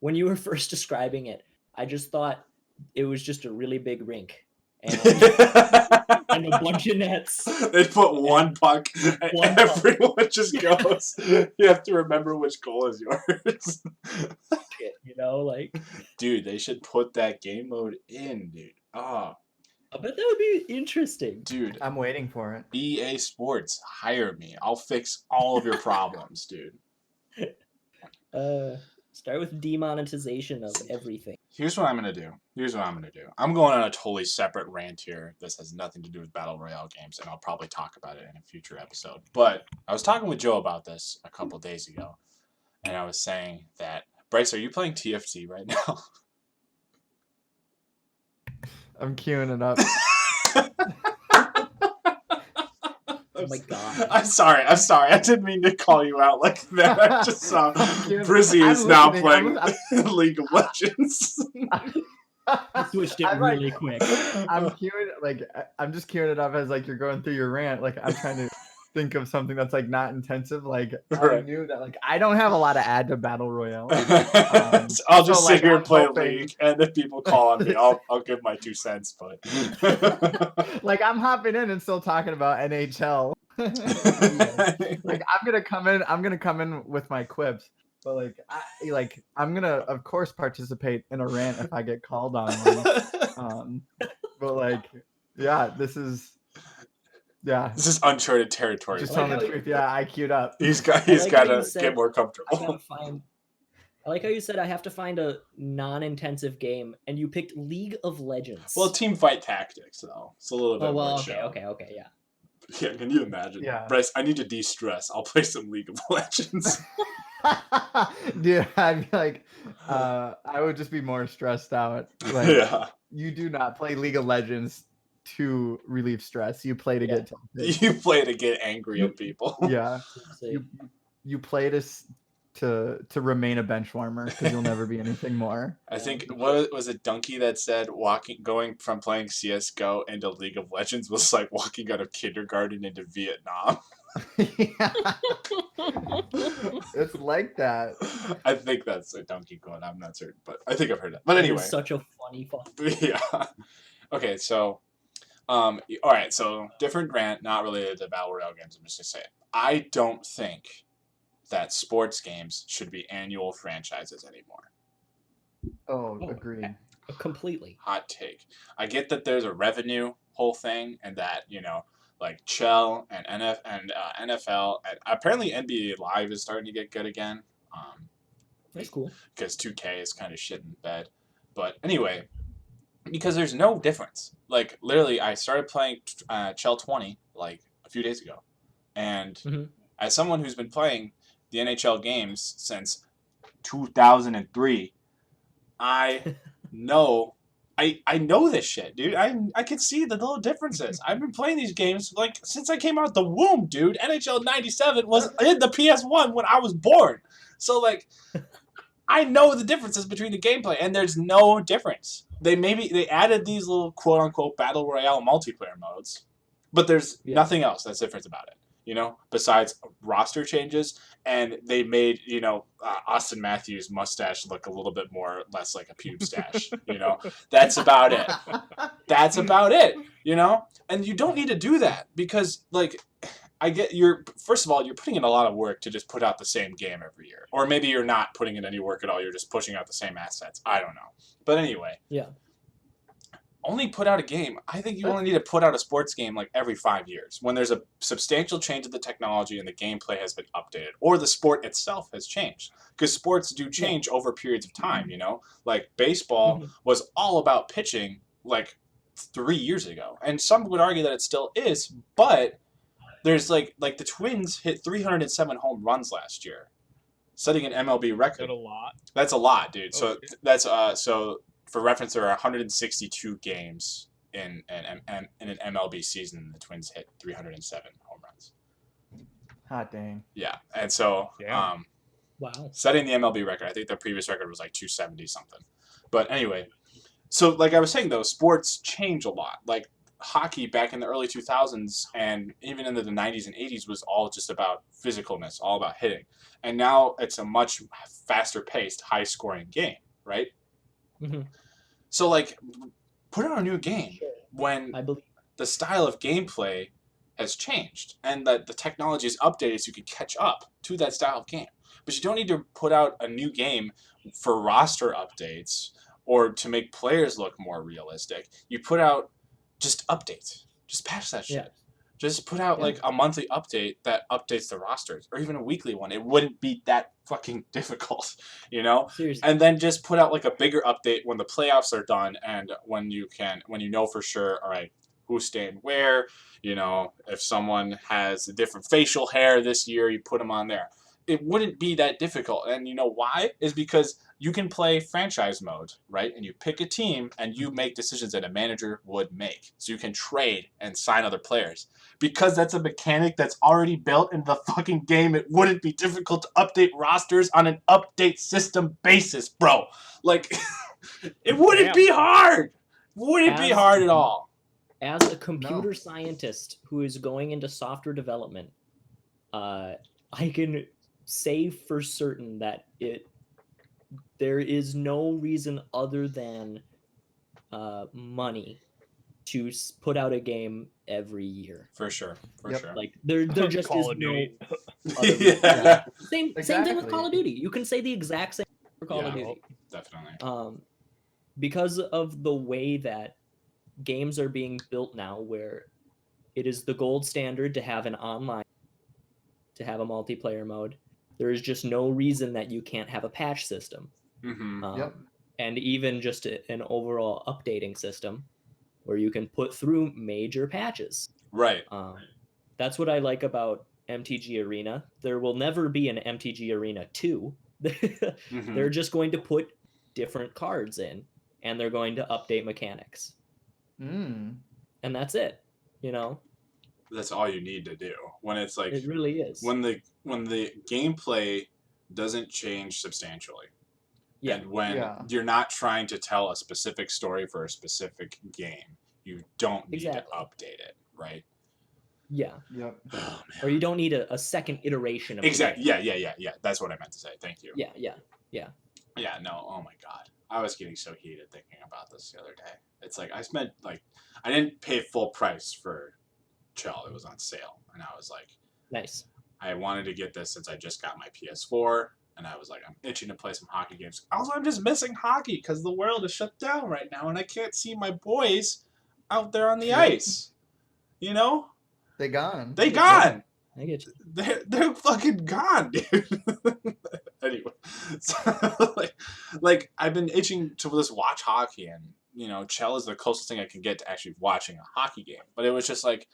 When you were first describing it, I just thought it was just a really big rink and, and a bunch of nets. They put one puck, and everyone just goes. You have to remember which goal is yours. You know, like, dude, they should put that game mode in, dude. Oh, I bet that would be interesting. Dude, I'm waiting for it. EA Sports, hire me. I'll fix all of your problems, dude. Start with demonetization of everything. Here's what I'm going to do. I'm going on a totally separate rant here. This has nothing to do with Battle Royale games, and I'll probably talk about it in a future episode. But I was talking with Joe about this a couple days ago, and I was saying that, Bryce, are you playing TFT right now? I'm queuing it up. Oh my god. I'm sorry. I didn't mean to call you out like that. I just saw Brizzy is now playing League of Legends. I switched it I'm really quick. I'm I'm just queuing it up as like you're going through your rant. Like I'm trying to think of something that's like not intensive. Like I Right. knew that like I don't have a lot to add to Battle Royale. I'll just so, sit like, here I'm and play hoping- League, and if people call on me, I'll give my 2 cents. But Like I'm hopping in and still talking about NHL. Like I'm gonna come in with my quips, but I'm gonna of course participate in a rant if I get called on one. But like, yeah, this is uncharted territory. just I like telling the how truth. Yeah, I queued up. He's like got how to you said- get more I comfortable. gotta find. I like how you said I have to find a non-intensive game, and you picked League of Legends. Well, team fight tactics though. It's a little bit oh more well, chill. okay, yeah. Yeah, can you imagine? Yeah. Bryce, I need to de-stress. I'll play some League of Legends. Dude, I'd be like, I would just be more stressed out. Like, Yeah. you do not play League of Legends to relieve stress. You play to Yeah. get tilted. You play to get angry at people. Yeah, See. you play to remain a bench warmer because you'll never be anything more. I think what was it Donkey that said going from playing CS:GO into League of Legends was like walking out of kindergarten into Vietnam. Yeah. It's like that. I think that's a Donkey quote. I'm not certain, but I think I've heard that. But That is anyway, such a funny fun. yeah. Okay, so, all right. So different rant, not related to Battle Royale games. I'm just gonna say it. I don't think that sports games should be annual franchises anymore. Oh, Oh, agreed. Completely. Hot take. I get that there's a revenue whole thing, and that like Chell and NFL, and apparently NBA Live is starting to get good again. That's cool. Because 2K is kind of shit in bed. But anyway, because there's no difference. Like literally, I started playing Chell 20 like a few days ago, and Mhm. as someone who's been playing the NHL games since 2003, I know. I know this shit, dude. I can see the little differences. I've been playing these games like since I came out the womb, dude. NHL 97 was in the PS1 when I was born. So like I know the differences between the gameplay, and there's no difference. They added these little quote unquote battle royale multiplayer modes, but there's nothing else that's different about it. Besides roster changes, and they made Austin Matthews' mustache look a little bit less like a pube stash. That's about it. That's about it. And you don't need to do that because I get first of all, you're putting in a lot of work to just put out the same game every year, or maybe you're not putting in any work at all. You're just pushing out the same assets. I don't know, but anyway. Yeah. Only put out a game. I think you only need to put out a sports game like every 5 years when there's a substantial change in the technology and the gameplay has been updated, or the sport itself has changed. Because sports do change over periods of time, Like baseball was all about pitching like 3 years ago. And some would argue that it still is, but there's like the Twins hit 307 home runs last year, setting an MLB record. Is that a lot? That's a lot, dude. So Okay. that's so for reference, there are 162 games in an MLB season. The Twins hit 307 home runs. Hot dang. Yeah, and so Damn. Wow. setting the MLB record. I think the previous record was like 270 something. But anyway, so like I was saying though, sports change a lot. Like hockey back in the early 2000s and even into the 90s and 80s was all just about physicalness, all about hitting. And now it's a much faster paced, high scoring game, right? Mhm. So like put out a new game when I believe. the style of gameplay has changed and that the technology is updated so you can catch up to that style of game. But you don't need to put out a new game for roster updates or to make players look more realistic. You put out just update. Just patch that shit. Yeah. Just put out Yeah. like a monthly update that updates the rosters, or even a weekly one. It wouldn't be that fucking difficult, you know? Seriously. And then just put out like a bigger update when the playoffs are done and when you know for sure, all right, who's staying where, you know, if someone has a different facial hair this year, you put them on there. It wouldn't be that difficult. And you know why? Is because you can play franchise mode, right? And you pick a team and you make decisions that a manager would make. So you can trade and sign other players. Because that's a mechanic that's already built into the fucking game, it wouldn't be difficult to update rosters on an update system basis, bro. Like, it wouldn't be hard. Wouldn't be hard at all. As a computer scientist who is going into software development, I can say for certain that there is no reason other than money to put out a game every year. For sure. For Yep. sure. Like there just Call is of no Duty. other reason. Yeah. Same thing with Call of Exactly. Duty. You can say the exact same thing for Call of Yeah. Duty. Definitely. Because of the way that games are being built now, where it is the gold standard to have an online, to have a multiplayer mode, there is just no reason that you can't have a patch system. Mm-hmm. Yep. And even just an overall updating system where you can put through major patches. Right. That's what I like about MTG Arena. There will never be an MTG Arena 2. Mm-hmm. They're just going to put different cards in, and they're going to update mechanics. Mm. And that's it, you know? That's all you need to do. When it's like It really is. when the gameplay doesn't change substantially. Yeah. And when Yeah. you're not trying to tell a specific story for a specific game, you don't need Exactly. to update it, right? Yeah. Yep. Oh, man. Or you don't need a second iteration of Exactly. the game. Yeah. That's what I meant to say. Thank you. Yeah. Yeah, no, oh my god. I was getting so heated thinking about this the other day. It's like I spent I didn't pay full price for Chill. It was on sale. And I was like, Nice. I wanted to get this since I just got my PS4. And I was like, I'm itching to play some hockey games. Also, I'm just missing hockey because the world is shut down right now. And I can't see my boys out there on the ice. You know? They gone. They gone. I get you. They're fucking gone, dude. Anyway, so, like I've been itching to just watch hockey, and you know, Chell is the closest thing I can get to actually watching a hockey game. But it was just like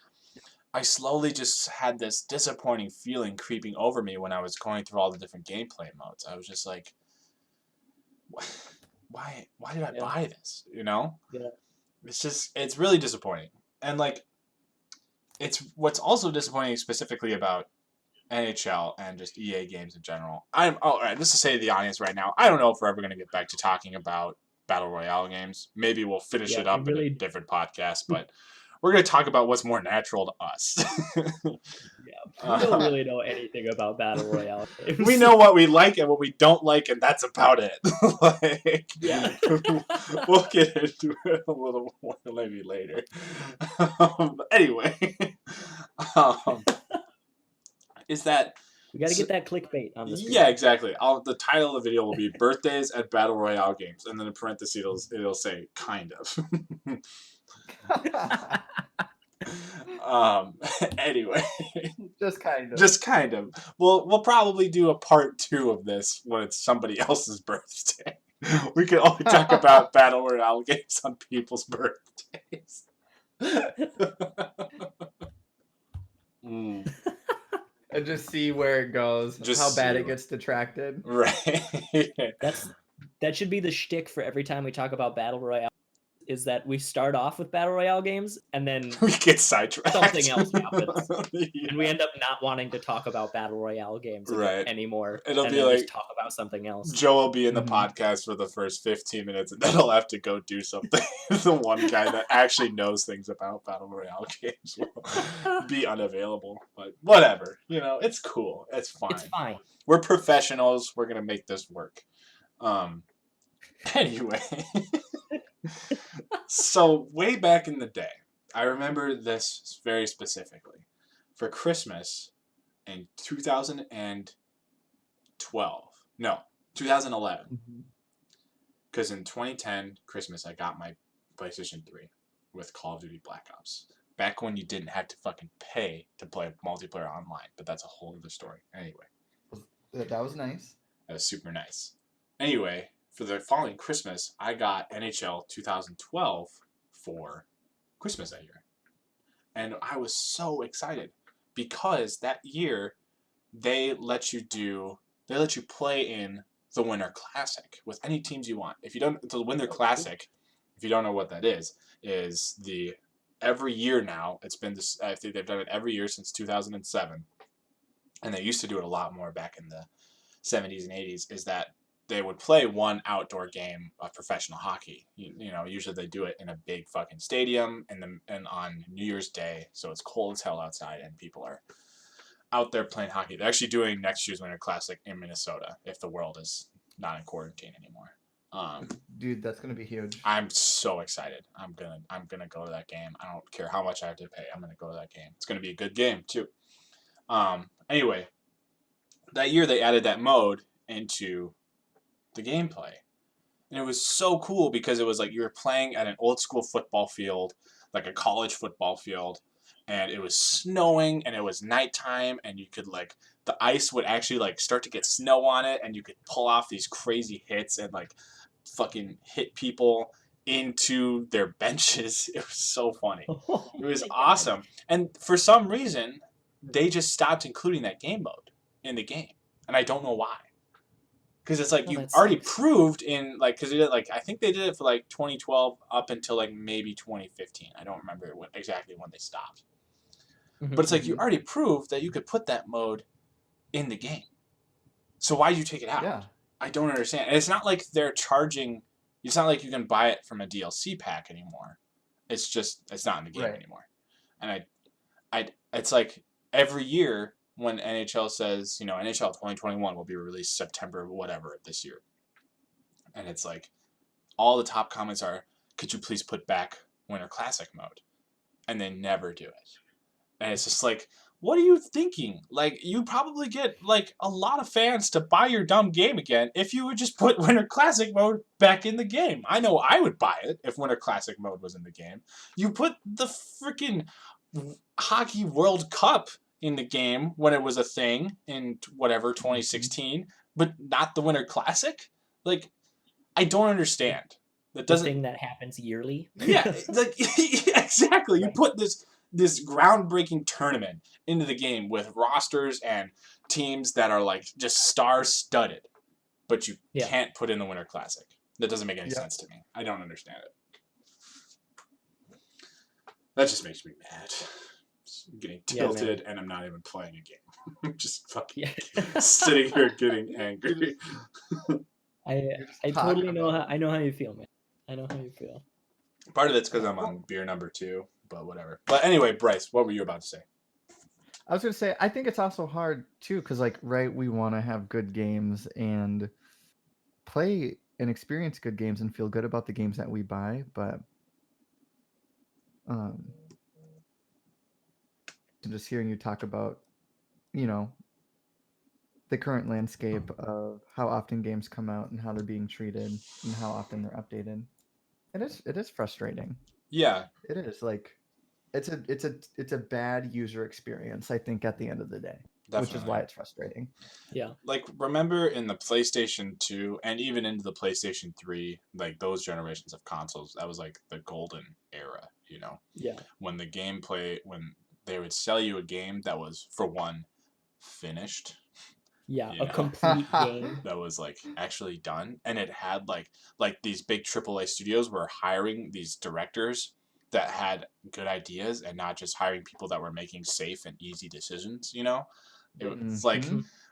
I slowly just had this disappointing feeling creeping over me when I was going through all the different gameplay modes. I was just like, why did I buy this? You know? Yeah. It's really disappointing, and like. It's what's also disappointing specifically about NHL and just EA games in general. All right, just to say to the audience right now, I don't know if we're ever going to get back to talking about Battle Royale games. Maybe we'll finish it up in a different podcast, but we're going to talk about what's more natural to us. We don't really know anything about Battle Royale games. We know what we like and what we don't like, and that's about it. Yeah. We'll get into it a little more maybe later. Anyway, is that We got to get that clickbait on this. yeah, exactly. The title of the video will be "Birthdays at Battle Royale Games," and then in parentheses it'll say "kind of." Anyway, Just kind of. We'll probably do a part 2 of this when it's somebody else's birthday. We can only talk about Battle Royale games on people's birthdays. And just see where it goes. Just how bad see it gets detracted. Right. That should be the shtick for every time we talk about Battle Royale. Is that we start off with Battle Royale games and then We get sidetracked. something else happens. Yeah. And we end up not wanting to talk about Battle Royale games Right. anymore. It'll and be then like- just talk about something else. Joe will be in the Mhm. podcast for the first 15 minutes, and then he'll have to go do something. The one guy that actually knows things about Battle Royale games will be unavailable. But whatever. You know, it's cool. It's fine. It's fine. We're professionals. We're going to make this work. Anyway. So, way back in the day, I remember this very specifically. For Christmas in 2011. Because in 2010, Christmas, I got my PlayStation 3, with Call of Duty Black Ops. Back when you didn't have to fucking pay to play multiplayer online, but that's a whole other story. Anyway, That was nice. that was super nice. Anyway, for the following Christmas, I got NHL 2012 for Christmas that year. And I was so excited because that year they let you play in the Winter Classic with any teams you want. If you don't, the Winter Classic, if you don't know what that is the every year now. It's been this. I think they've done it every year since 2007, and they used to do it a lot more back in the 70s and 80s. Is that they would play one outdoor game of professional hockey. You know, usually they do it in a big fucking stadium and on New Year's Day, so it's cold as hell outside and people are out there playing hockey. They're actually doing next year's Winter Classic in Minnesota if the world is not in quarantine anymore. Dude, that's gonna be huge. I'm so excited. I'm gonna go to that game. I don't care how much I have to pay. I'm gonna go to that game. It's gonna be a good game too. Anyway, that year they added that mode into the gameplay, and it was so cool because it was like you were playing at an old school football field, like a college football field, and it was snowing and it was nighttime, and you could like the ice would actually like start to get snow on it, and you could pull off these crazy hits and like fucking hit people into their benches. It was so funny. It was awesome. And for some reason, they just stopped including that game mode in the game, and I don't know why. Because it's like you already proved in like because I think they did it for like 2012 up until like maybe 2015. I don't remember exactly when they stopped. But it's like you already proved that you could put that mode in the game. So why did you take it out? Yeah. I don't understand. And it's not like they're charging. It's not like you can buy it from a DLC pack anymore. It's just it's not in the game anymore. And it's like every year when NHL says, you know, NHL 2021 will be released September whatever of this year. And it's like all the top comments are, could you please put back Winter Classic mode? And they never do it. And it's just like, what are you thinking? Like, you probably get, like, a lot of fans to buy your dumb game again if you would just put Winter Classic mode back in the game. I know I would buy it if Winter Classic mode was in the game. You put the freaking Hockey World Cup in the game when it was a thing in, whatever, 2016, but not the Winter Classic? Like, I don't understand. That doesn't... The thing that happens yearly? Yeah, like, exactly. You put this groundbreaking tournament into the game with rosters and teams that are like just star-studded, but you can't put in the Winter Classic. That doesn't make any sense to me. I don't understand it. That just makes me mad. I'm getting tilted and I'm not even playing a game. I'm just fucking sitting here getting angry. I totally know how you feel, man. I know how you feel. Part of it's because I'm on beer number 2. But whatever. But anyway, Bryce, what were you about to say? I was going to say, I think it's also hard, too, because, like, we want to have good games and play and experience good games and feel good about the games that we buy, but just hearing you talk about, you know, the current landscape of how often games come out and how they're being treated and how often they're updated, it is frustrating. Yeah, it is. Like, it's a bad user experience, I think, at the end of the day. Definitely. Which is why it's frustrating. Yeah. Like, remember in the PlayStation 2 and even into the PlayStation 3, like those generations of consoles, that was like the golden era, you know? Yeah. When the gameplay, when they would sell you a game that was, for one, finished. Yeah, a complete game that was like actually done, and it had like these big AAA studios were hiring these directors that had good ideas and not just hiring people that were making safe and easy decisions. You know, it was like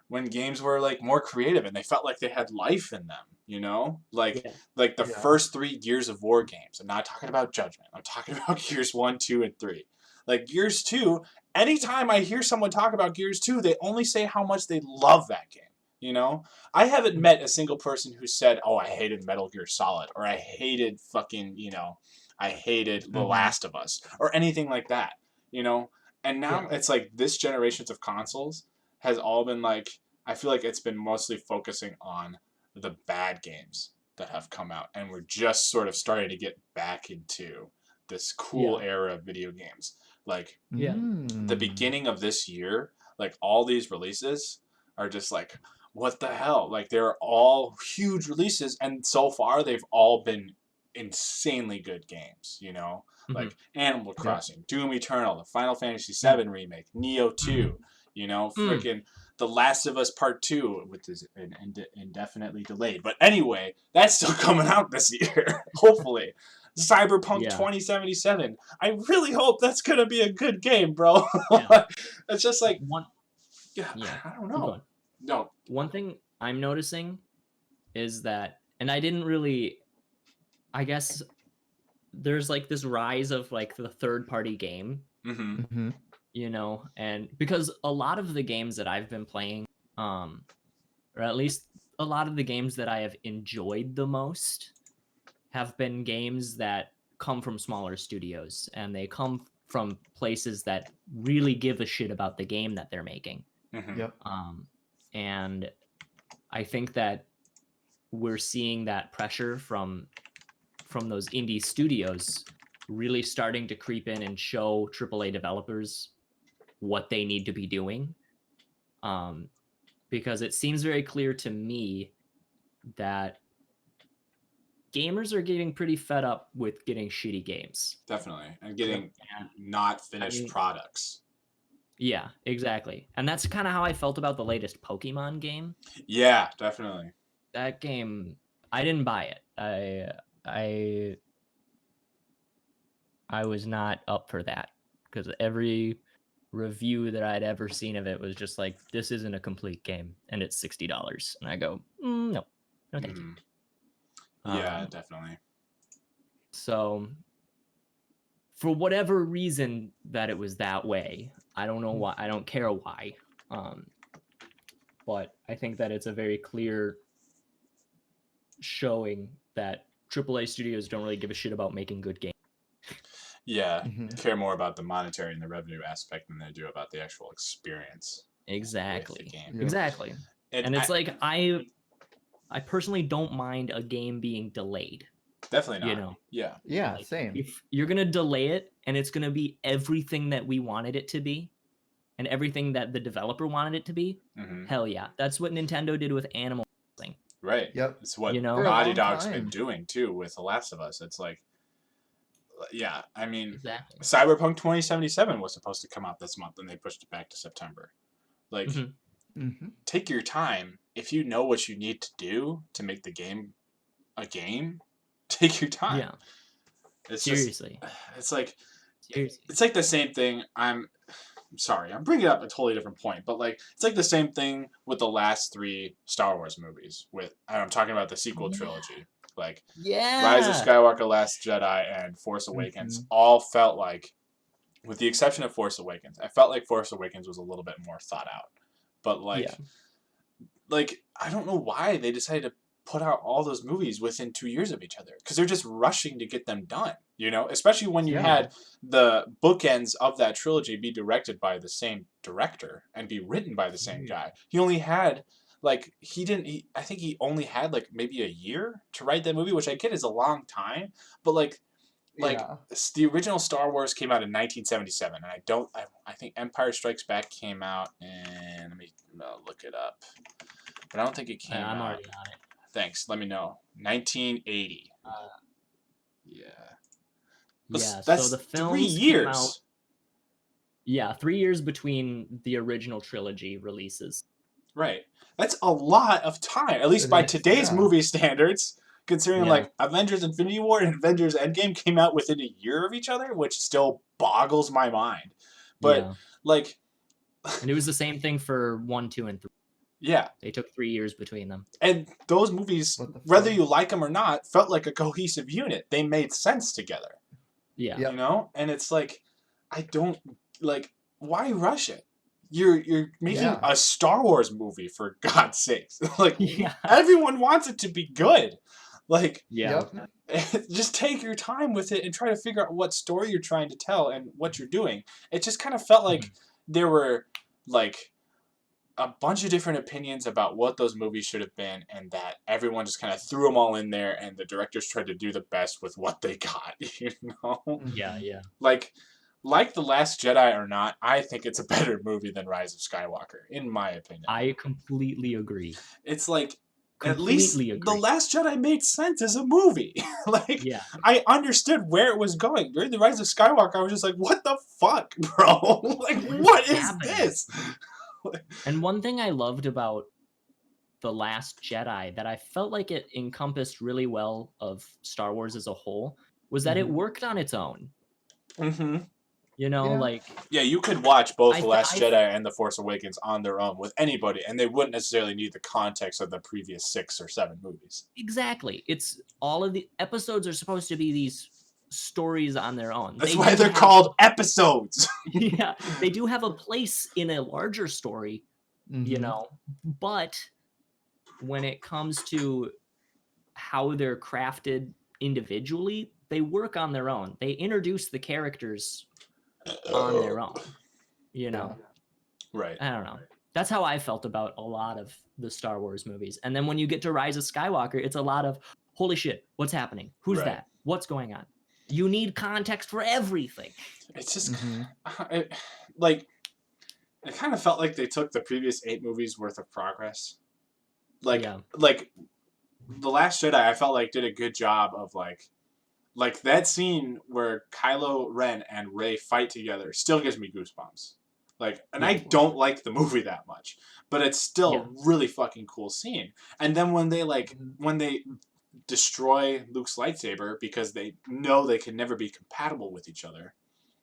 when games were like more creative and they felt like they had life in them. You know, like the first 3 Gears of War games. I'm not talking about Judgment. I'm talking about Gears 1, 2, and 3. Like Gears 2, anytime I hear someone talk about Gears 2, they only say how much they love that game. You know? I haven't met a single person who said, oh, I hated Metal Gear Solid, or I hated fucking, you know, I hated The Last of Us, or anything like that, you know? And now it's like this generations of consoles has all been like, I feel like it's been mostly focusing on the bad games that have come out. And we're just sort of starting to get back into this cool era of video games. Like Yeah. the beginning of this year, like all these releases are just like, what the hell? Like they're all huge releases, and so far they've all been insanely good games, you know? Like Animal Crossing, Doom Eternal, the Final Fantasy VII remake, Neo 2, you know, freaking The Last of Us Part 2, which is indefinitely delayed. But anyway, that's still coming out this year, hopefully. Cyberpunk 2077. I really hope that's going to be a good game, bro. It's just like, I don't know. No. One thing I'm noticing is that, and I didn't really, I guess there's like this rise of like the third party game, you know, and because a lot of the games that I've been playing, or at least a lot of the games that I have enjoyed the most have been games that come from smaller studios, and they come from places that really give a shit about the game that they're making. And I think that we're seeing that pressure from those indie studios really starting to creep in and show AAA developers what they need to be doing. Because it seems very clear to me that gamers are getting pretty fed up with getting shitty games. Definitely. And getting not finished products. Yeah, exactly. And that's kind of how I felt about the latest Pokemon game. Yeah, definitely. That game, I didn't buy it. I was not up for that, because every review that I'd ever seen of it was just like, this isn't a complete game and it's $60. And I go, no, thank you. Yeah, definitely. So for whatever reason that it was that way, I don't know why, I don't care why. But I think that it's a very clear showing that AAA studios don't really give a shit about making good games. Yeah, care more about the monetary and the revenue aspect than they do about the actual experience. Exactly. Game. Exactly. And it's like I personally don't mind a game being delayed. Definitely not. You know. Yeah, like, same. If you're gonna delay it and it's gonna be everything that we wanted it to be, and everything that the developer wanted it to be, hell yeah. That's what Nintendo did with Animal Crossing. Right. Yep. It's what For Naughty Dog's been doing too with The Last of Us. It's like, yeah, I mean, Cyberpunk 2077 was supposed to come out this month, and they pushed it back to September. Like, take your time. If you know what you need to do to make the game a game, take your time. Yeah. It's Seriously. It's like, it's like the same thing. I'm sorry, I'm bringing up a totally different point, but like, it's like the same thing with the last 3 Star Wars movies. I'm talking about the sequel trilogy. Like, Rise of Skywalker, Last Jedi, and Force Awakens all felt like, with the exception of Force Awakens, I felt like Force Awakens was a little bit more thought out. But like I don't know why they decided to put out all those movies within 2 years of each other, because they're just rushing to get them done, you know, especially when you had the bookends of that trilogy be directed by the same director and be written by the same guy. He only had I think he only had like maybe a year to write that movie, which I get is a long time, but the original Star Wars came out in 1977, and I think Empire Strikes Back came out in, let me look it up, but I don't think it came out. I'm already on it. Thanks. Let me know. 1980. That's so the films 3 years. Came out, 3 years between the original trilogy releases. Right. That's a lot of time, at least by today's movie standards, considering like Avengers Infinity War and Avengers Endgame came out within a year of each other, which still boggles my mind. But and it was the same thing for 1, 2, and 3. Yeah. They took 3 years between them. And those movies, whether you like them or not, felt like a cohesive unit. They made sense together. Yeah. You know? And it's like, I don't, like, why rush it? You're making a Star Wars movie, for God's sakes. Like, everyone wants it to be good. Like, just take your time with it and try to figure out what story you're trying to tell and what you're doing. It just kind of felt like there were, like, a bunch of different opinions about what those movies should have been, and that everyone just kind of threw them all in there, and the directors tried to do the best with what they got. You know? Yeah, yeah. Like The Last Jedi or not, I think it's a better movie than Rise of Skywalker, in my opinion. I completely agree. It's like, at least Completely agree. The Last Jedi made sense as a movie. Like, Yeah. I understood where it was going. During The Rise of Skywalker, I was just like, what the fuck, bro? Like, what is happening? this? And one thing I loved about The Last Jedi that I felt like it encompassed really well of Star Wars as a whole was that it worked on its own. Mm-hmm. You know, Yeah. like Yeah, you could watch both I The th- Last I- Jedi and The Force Awakens on their own with anybody, and they wouldn't necessarily need the context of the previous 6 or 7 movies. exactly. It's all of the episodes are supposed to be these stories on their own. That's They why do they're have- called episodes. Yeah, they do have a place in a larger story, you Mhm. know, but when it comes to how they're crafted individually, they work on their own. They introduce the characters on their own, you know. Right. I don't know. That's how I felt about a lot of the Star Wars movies. And then when you get to Rise of Skywalker, it's a lot of holy shit, what's happening? Who's Right. that? What's going on? You need context for everything. It's just Mhm. it kind of felt like they took the previous 8 movies worth of progress. Like Yeah. The Last Jedi, I felt like did a good job of like that scene where Kylo Ren and Rey fight together still gives me goosebumps. Like, and I Yeah. don't like the movie that much, but it's still Yeah. a really fucking cool scene. And then when they destroy Luke's lightsaber because they know they can never be compatible with each other,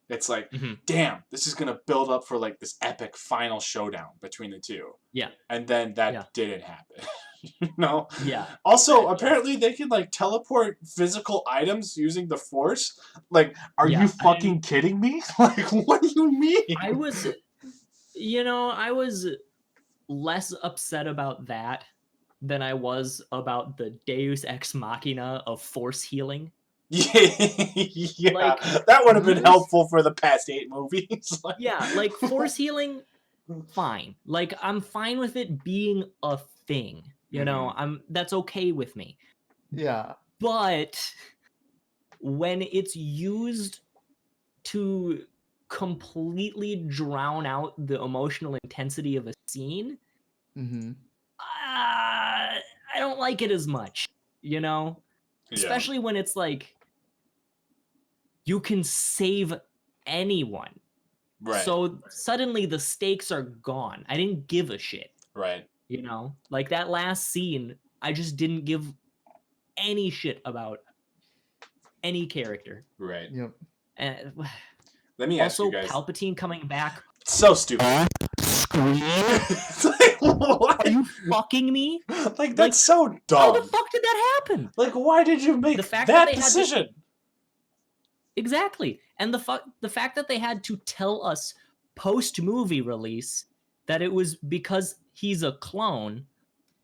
it's like, Mhm. damn, this is gonna build up for like this epic final showdown between the two. Yeah. And then that Yeah. didn't happen. No. Yeah. Also, Yeah. apparently they can like teleport physical items using the Force. Like, are Yeah, you fucking kidding me? Like, what do you mean? I was less upset about that than I was about the Deus Ex Machina of force healing. Yeah, Like, that would have been use- helpful for the past 8 movies. Like, Yeah, like force healing, fine. Like I'm fine with it being a thing. You know, that's okay with me. Yeah. But when it's used to completely drown out the emotional intensity of a scene, Mm-hmm. I don't like it as much, you know? Yeah. Especially when it's like you can save anyone. Right. So suddenly the stakes are gone. I didn't give a shit, Right. you know? Like that last scene, I just didn't give any shit about any character. Right. Yep. And Let me ask also you guys. Palpatine coming back. So stupid. It's like, what? Are you fucking me? Like, that's so How the dumb. fuck did that happen? Like, why did you make The fact that that they had to- decision? Exactly. And the fact that they had to tell us post movie release that it was because he's a clone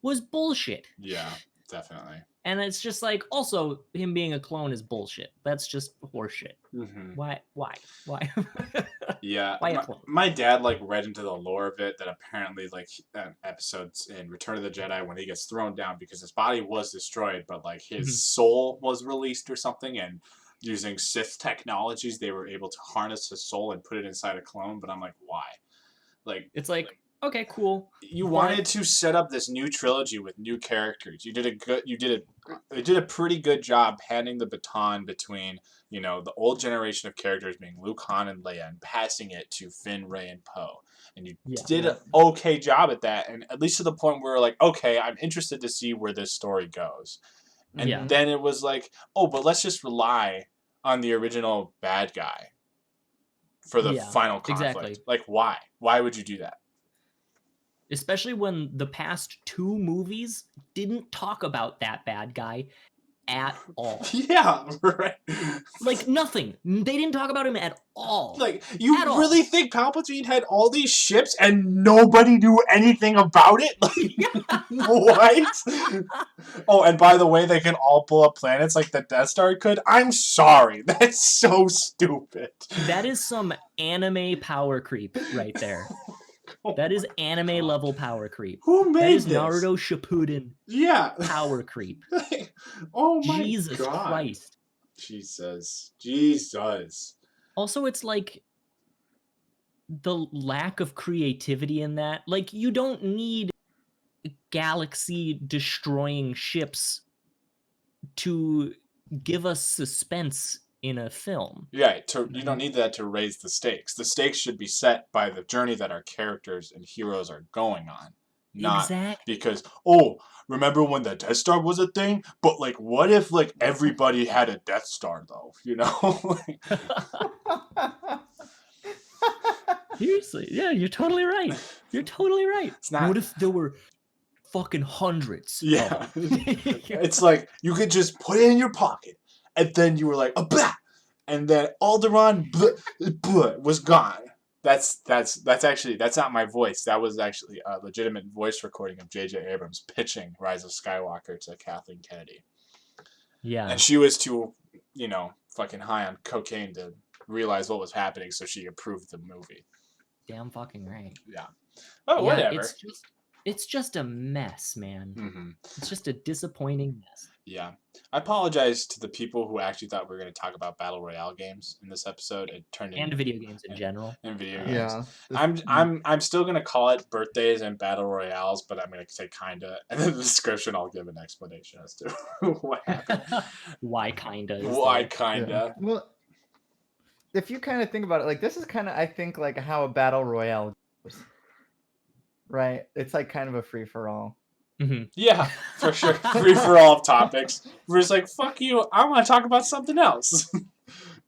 was bullshit. Yeah, definitely. And it's just like, also him being a clone is bullshit. That's just horseshit. Mm-hmm. Why? Yeah, Why a clone? my dad like read into the lore of it that apparently like episodes in Return of the Jedi when he gets thrown down because his body was destroyed, but like his Mhm. soul was released or something, and using Sith technologies they were able to harness his soul and put it inside a clone. But I'm like, why? Like, It's like, okay, cool. you but- wanted to set up this new trilogy with new characters. You did a pretty good job handing the baton between, you know, the old generation of characters being Luke, Han, and Leia, and passing it to Finn, Rey, and Poe. And you Yeah. did an okay job at that, and at least to the point where we're like, okay, I'm interested to see where this story goes. And Yeah. then it was like, oh, but let's just rely on the original bad guy for the Yeah, final conflict. exactly. Like, why? Why would you do that? Especially when the past 2 movies didn't talk about that bad guy at all. Yeah, right. Like nothing. They didn't talk about him at all. Like, you At all. really think Palpatine had all these ships and nobody knew anything about it? Like, what? Oh, and by the way, they can all blow up planets like the Death Star could? I'm sorry. That's so stupid. That is some anime power creep right there. That is anime level power creep. Who That made is this? Naruto Shippuden Yeah. power creep. Oh my Jesus God. Christ. Jesus. Also, it's like the lack of creativity in that. Like, you don't need galaxy destroying ships to give us suspense in a film. Yeah, you don't need that to raise the stakes. The stakes should be set by the journey that our characters and heroes are going on. Not Exactly. because, remember when the Death Star was a thing? But, like, what if, like, everybody had a Death Star, though? You know? Seriously, yeah, you're totally right. You're totally right. It's not- What if there were fucking hundreds? Yeah. Of them? It's like, you could just put it in your pocket, and then you were like, bah! And then Alderaan was gone. That's not my voice. That was actually a legitimate voice recording of J.J. Abrams pitching Rise of Skywalker to Kathleen Kennedy. Yeah. And she was too, fucking high on cocaine to realize what was happening, so she approved the movie. Damn fucking right. Yeah. Oh, Yeah, whatever. It's just a mess, man. Mm-hmm. It's just a disappointing mess. Yeah. I apologize to the people who actually thought we were going to talk about Battle Royale games in this episode. It turned into... And video games in general. And video games. Yeah. I'm still going to call it birthdays and Battle Royales, but I'm going to say kinda. And in the description, I'll give an explanation as to what happened. Why kinda? Why kinda? Yeah. Well, if you kind of think about it, like, this is kind of, I think, like how a battle royale goes, right? It's like kind of a free for all. Mm-hmm. Yeah, for sure. Free for all topics. We're just like, fuck you. I want to talk about something else.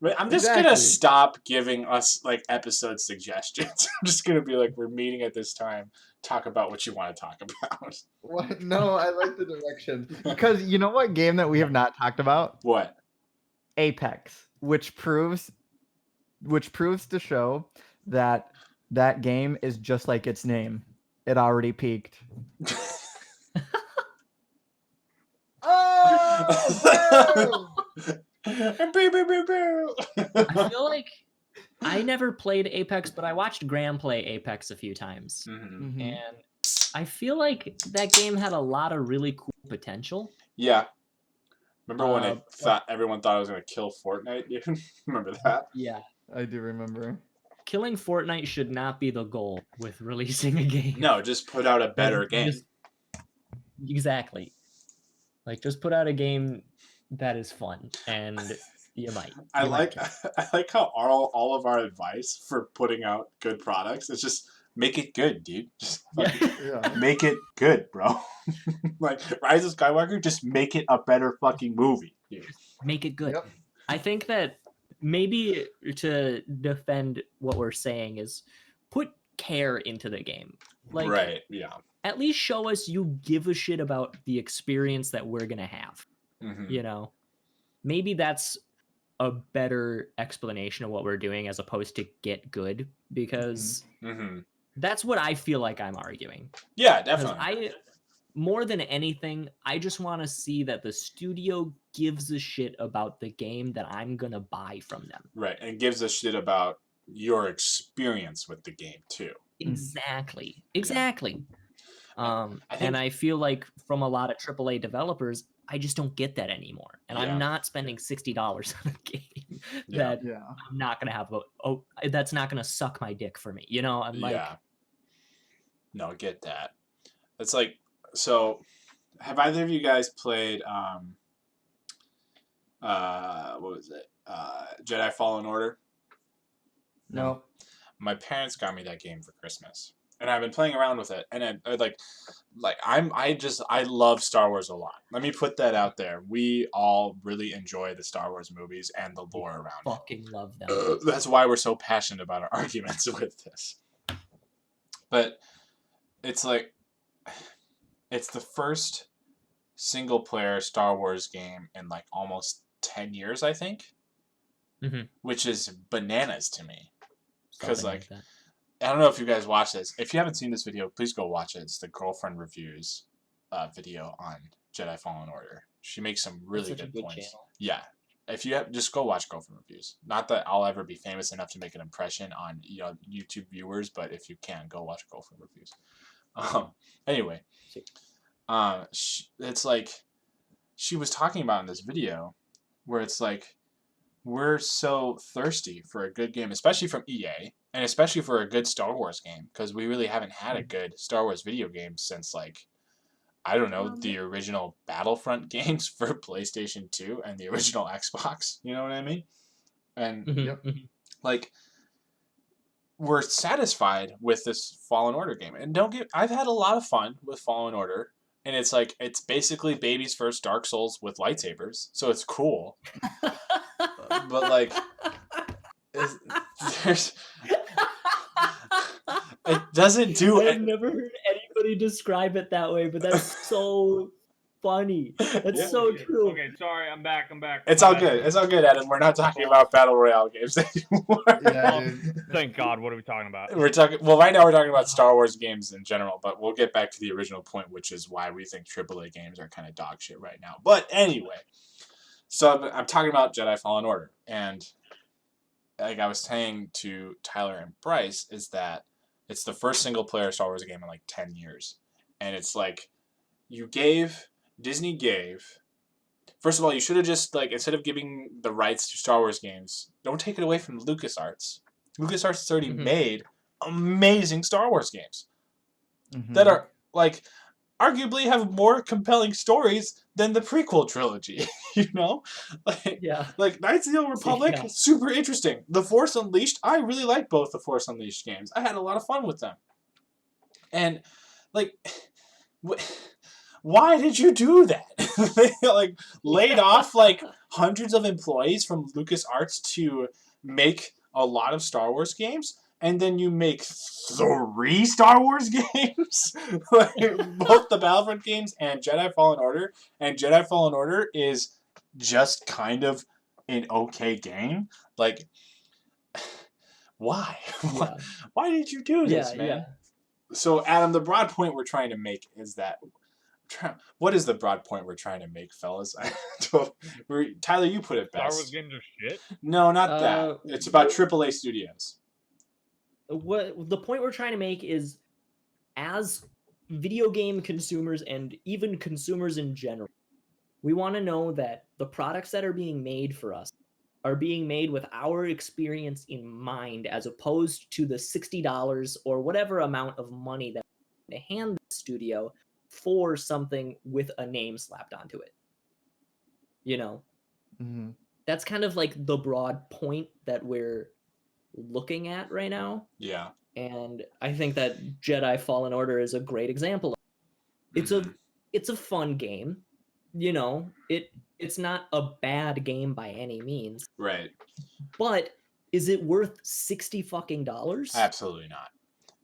But I'm just gonna stop giving us like episode suggestions. I'm just gonna be like, we're meeting at this time. Talk about what you want to talk about. What? No, I like the direction because you know what game that we have not talked about? What? Apex, which proves to show that that game is just like its name. It already peaked. Oh! I feel like I never played Apex, but I watched Graham play Apex a few times. Mm-hmm. And I feel like that game had a lot of really cool potential. Yeah. Remember when everyone thought I was going to kill Fortnite? You remember that? Yeah. I do remember. Killing Fortnite should not be the goal with releasing a game. No, just put out a better game. Exactly. Like, just put out a game that is fun, and you might. I like how all of our advice for putting out good products is just make it good, dude. Just make it good, bro. Like Rise of Skywalker, just make it a better fucking movie, dude. Make it good. Yep. I think that maybe to defend what we're saying is put care into the game. Like, right, yeah. At least show us you give a shit about the experience that we're gonna have. Mm-hmm. You know, maybe that's a better explanation of what we're doing as opposed to get good, because that's what I feel like I'm arguing. Yeah, definitely. More than anything, I just want to see that the studio gives a shit about the game that I'm going to buy from them. Right, and gives a shit about your experience with the game, too. Exactly. And I feel like from a lot of AAA developers, I just don't get that anymore. And I'm not spending $60 on a game that I'm not going to have that's not going to suck my dick for me. You know, I'm like... No, get that. It's like, so have either of you guys played, what was it? Jedi Fallen Order? No. My parents got me that game for Christmas. And I've been playing around with it, and I love Star Wars a lot. Let me put that out there. We all really enjoy the Star Wars movies and the lore around it. Fucking love them. That's why we're so passionate about our arguments with this. But it's like, it's the first single player Star Wars game in like almost 10 years, I think, which is bananas to me. Because like I don't know if you guys watch this. If you haven't seen this video, please go watch it. It's the Girlfriend Reviews video on Jedi Fallen Order. She makes some really good points. Channel. Yeah. if you have, just go watch Gopher reviews. Not that I'll ever be famous enough to make an impression on YouTube viewers, but if you can, go watch Gopher reviews. Anyway, it's like she was talking about in this video where it's like we're so thirsty for a good game, especially from EA, and especially for a good Star Wars game, because we really haven't had a good Star Wars video game since like, I don't know, the original Battlefront games for PlayStation 2 and the original Xbox. You know what I mean? And like, we're satisfied with this Fallen Order game. And I've had a lot of fun with Fallen Order. And it's like, it's basically baby's first Dark Souls with lightsabers. So it's cool. But like, there's... It doesn't do it. I've never heard anybody describe it that way, but that's so funny. That's so true. Okay, sorry, I'm back. It's all good. It's all good, Adam. We're not talking about Battle Royale games anymore. Yeah, dude. Thank God. What are we talking about? Right now we're talking about Star Wars games in general, but we'll get back to the original point, which is why we think AAA games are kind of dog shit right now. But anyway, so I'm talking about Jedi Fallen Order, and like I was saying to Tyler and Bryce, is that it's the first single-player Star Wars game in like 10 years. And it's like, Disney gave... First of all, you should have just, like, instead of giving the rights to Star Wars games, don't take it away from LucasArts. LucasArts has already made amazing Star Wars games that are, like, arguably have more compelling stories than the prequel trilogy, you know? Like Knights of the Old Republic, super interesting. The Force Unleashed, I really like both the Force Unleashed games. I had a lot of fun with them. And, like, why did you do that? They, like, laid off, like, hundreds of employees from LucasArts to make a lot of Star Wars games? And then you make 3 Star Wars games? Like, both the Battlefront games and Jedi Fallen Order. And Jedi Fallen Order is just kind of an okay game. Like, why? Yeah. Why did you do this, man? Yeah. So, Adam, the broad point we're trying to make is that... What is the broad point we're trying to make, fellas? Tyler, you put it best. Star Wars games are shit? No, not that. It's about AAA studios. What the point we're trying to make is, as video game consumers and even consumers in general, we want to know that the products that are being made for us are being made with our experience in mind, as opposed to the $60 or whatever amount of money that they hand the studio for something with a name slapped onto it. You know? That's kind of like the broad point that we're looking at right now. Yeah. And I think that Jedi Fallen Order is a great example. It's a fun game. You know, it's not a bad game by any means. Right. But is it worth $60 fucking dollars? Absolutely not.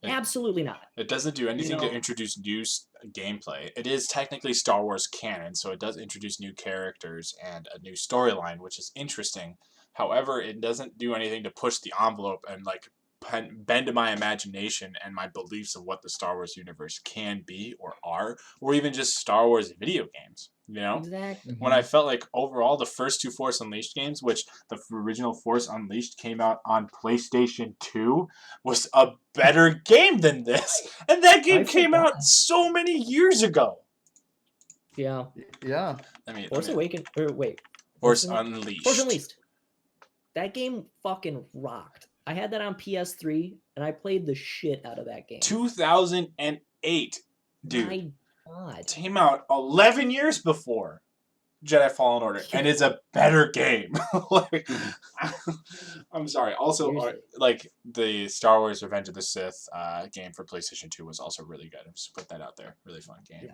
Absolutely not. It doesn't do anything to introduce new gameplay. It is technically Star Wars canon, so it does introduce new characters and a new storyline, which is interesting. However, it doesn't do anything to push the envelope and like bend my imagination and my beliefs of what the Star Wars universe can be or are, or even just Star Wars video games. You know? Exactly. When I felt like overall the first 2 Force Unleashed games, which the original Force Unleashed came out on PlayStation 2, was a better game than this. And that game came out so many years ago. Yeah. Yeah. Force Unleashed. Force Unleashed. That game fucking rocked. I had that on PS3, and I played the shit out of that game. 2008, dude. My God. It came out 11 years before Jedi Fallen Order, and it's a better game. Like, I'm sorry. Also, like, the Star Wars Revenge of the Sith game for PlayStation 2 was also really good. Just put that out there. Really fun game. Yeah.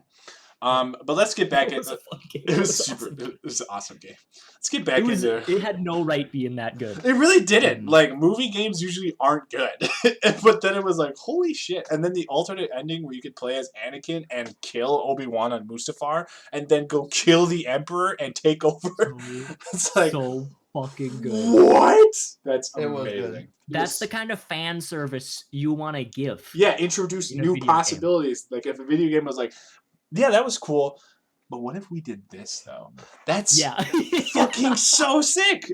But let's get back into it. It was an awesome game. Let's get back into it. Had no right being that good. It really didn't. Like, movie games usually aren't good. But then it was like, holy shit. And then the alternate ending where you could play as Anakin and kill Obi-Wan on Mustafar and then go kill the Emperor and take over. It's like, so fucking good. What? That's amazing. That's the kind of fan service you want to give. Yeah, introduce new possibilities. Like, if a video game was like, yeah, that was cool. But what if we did this though? That's Yeah. fucking so sick.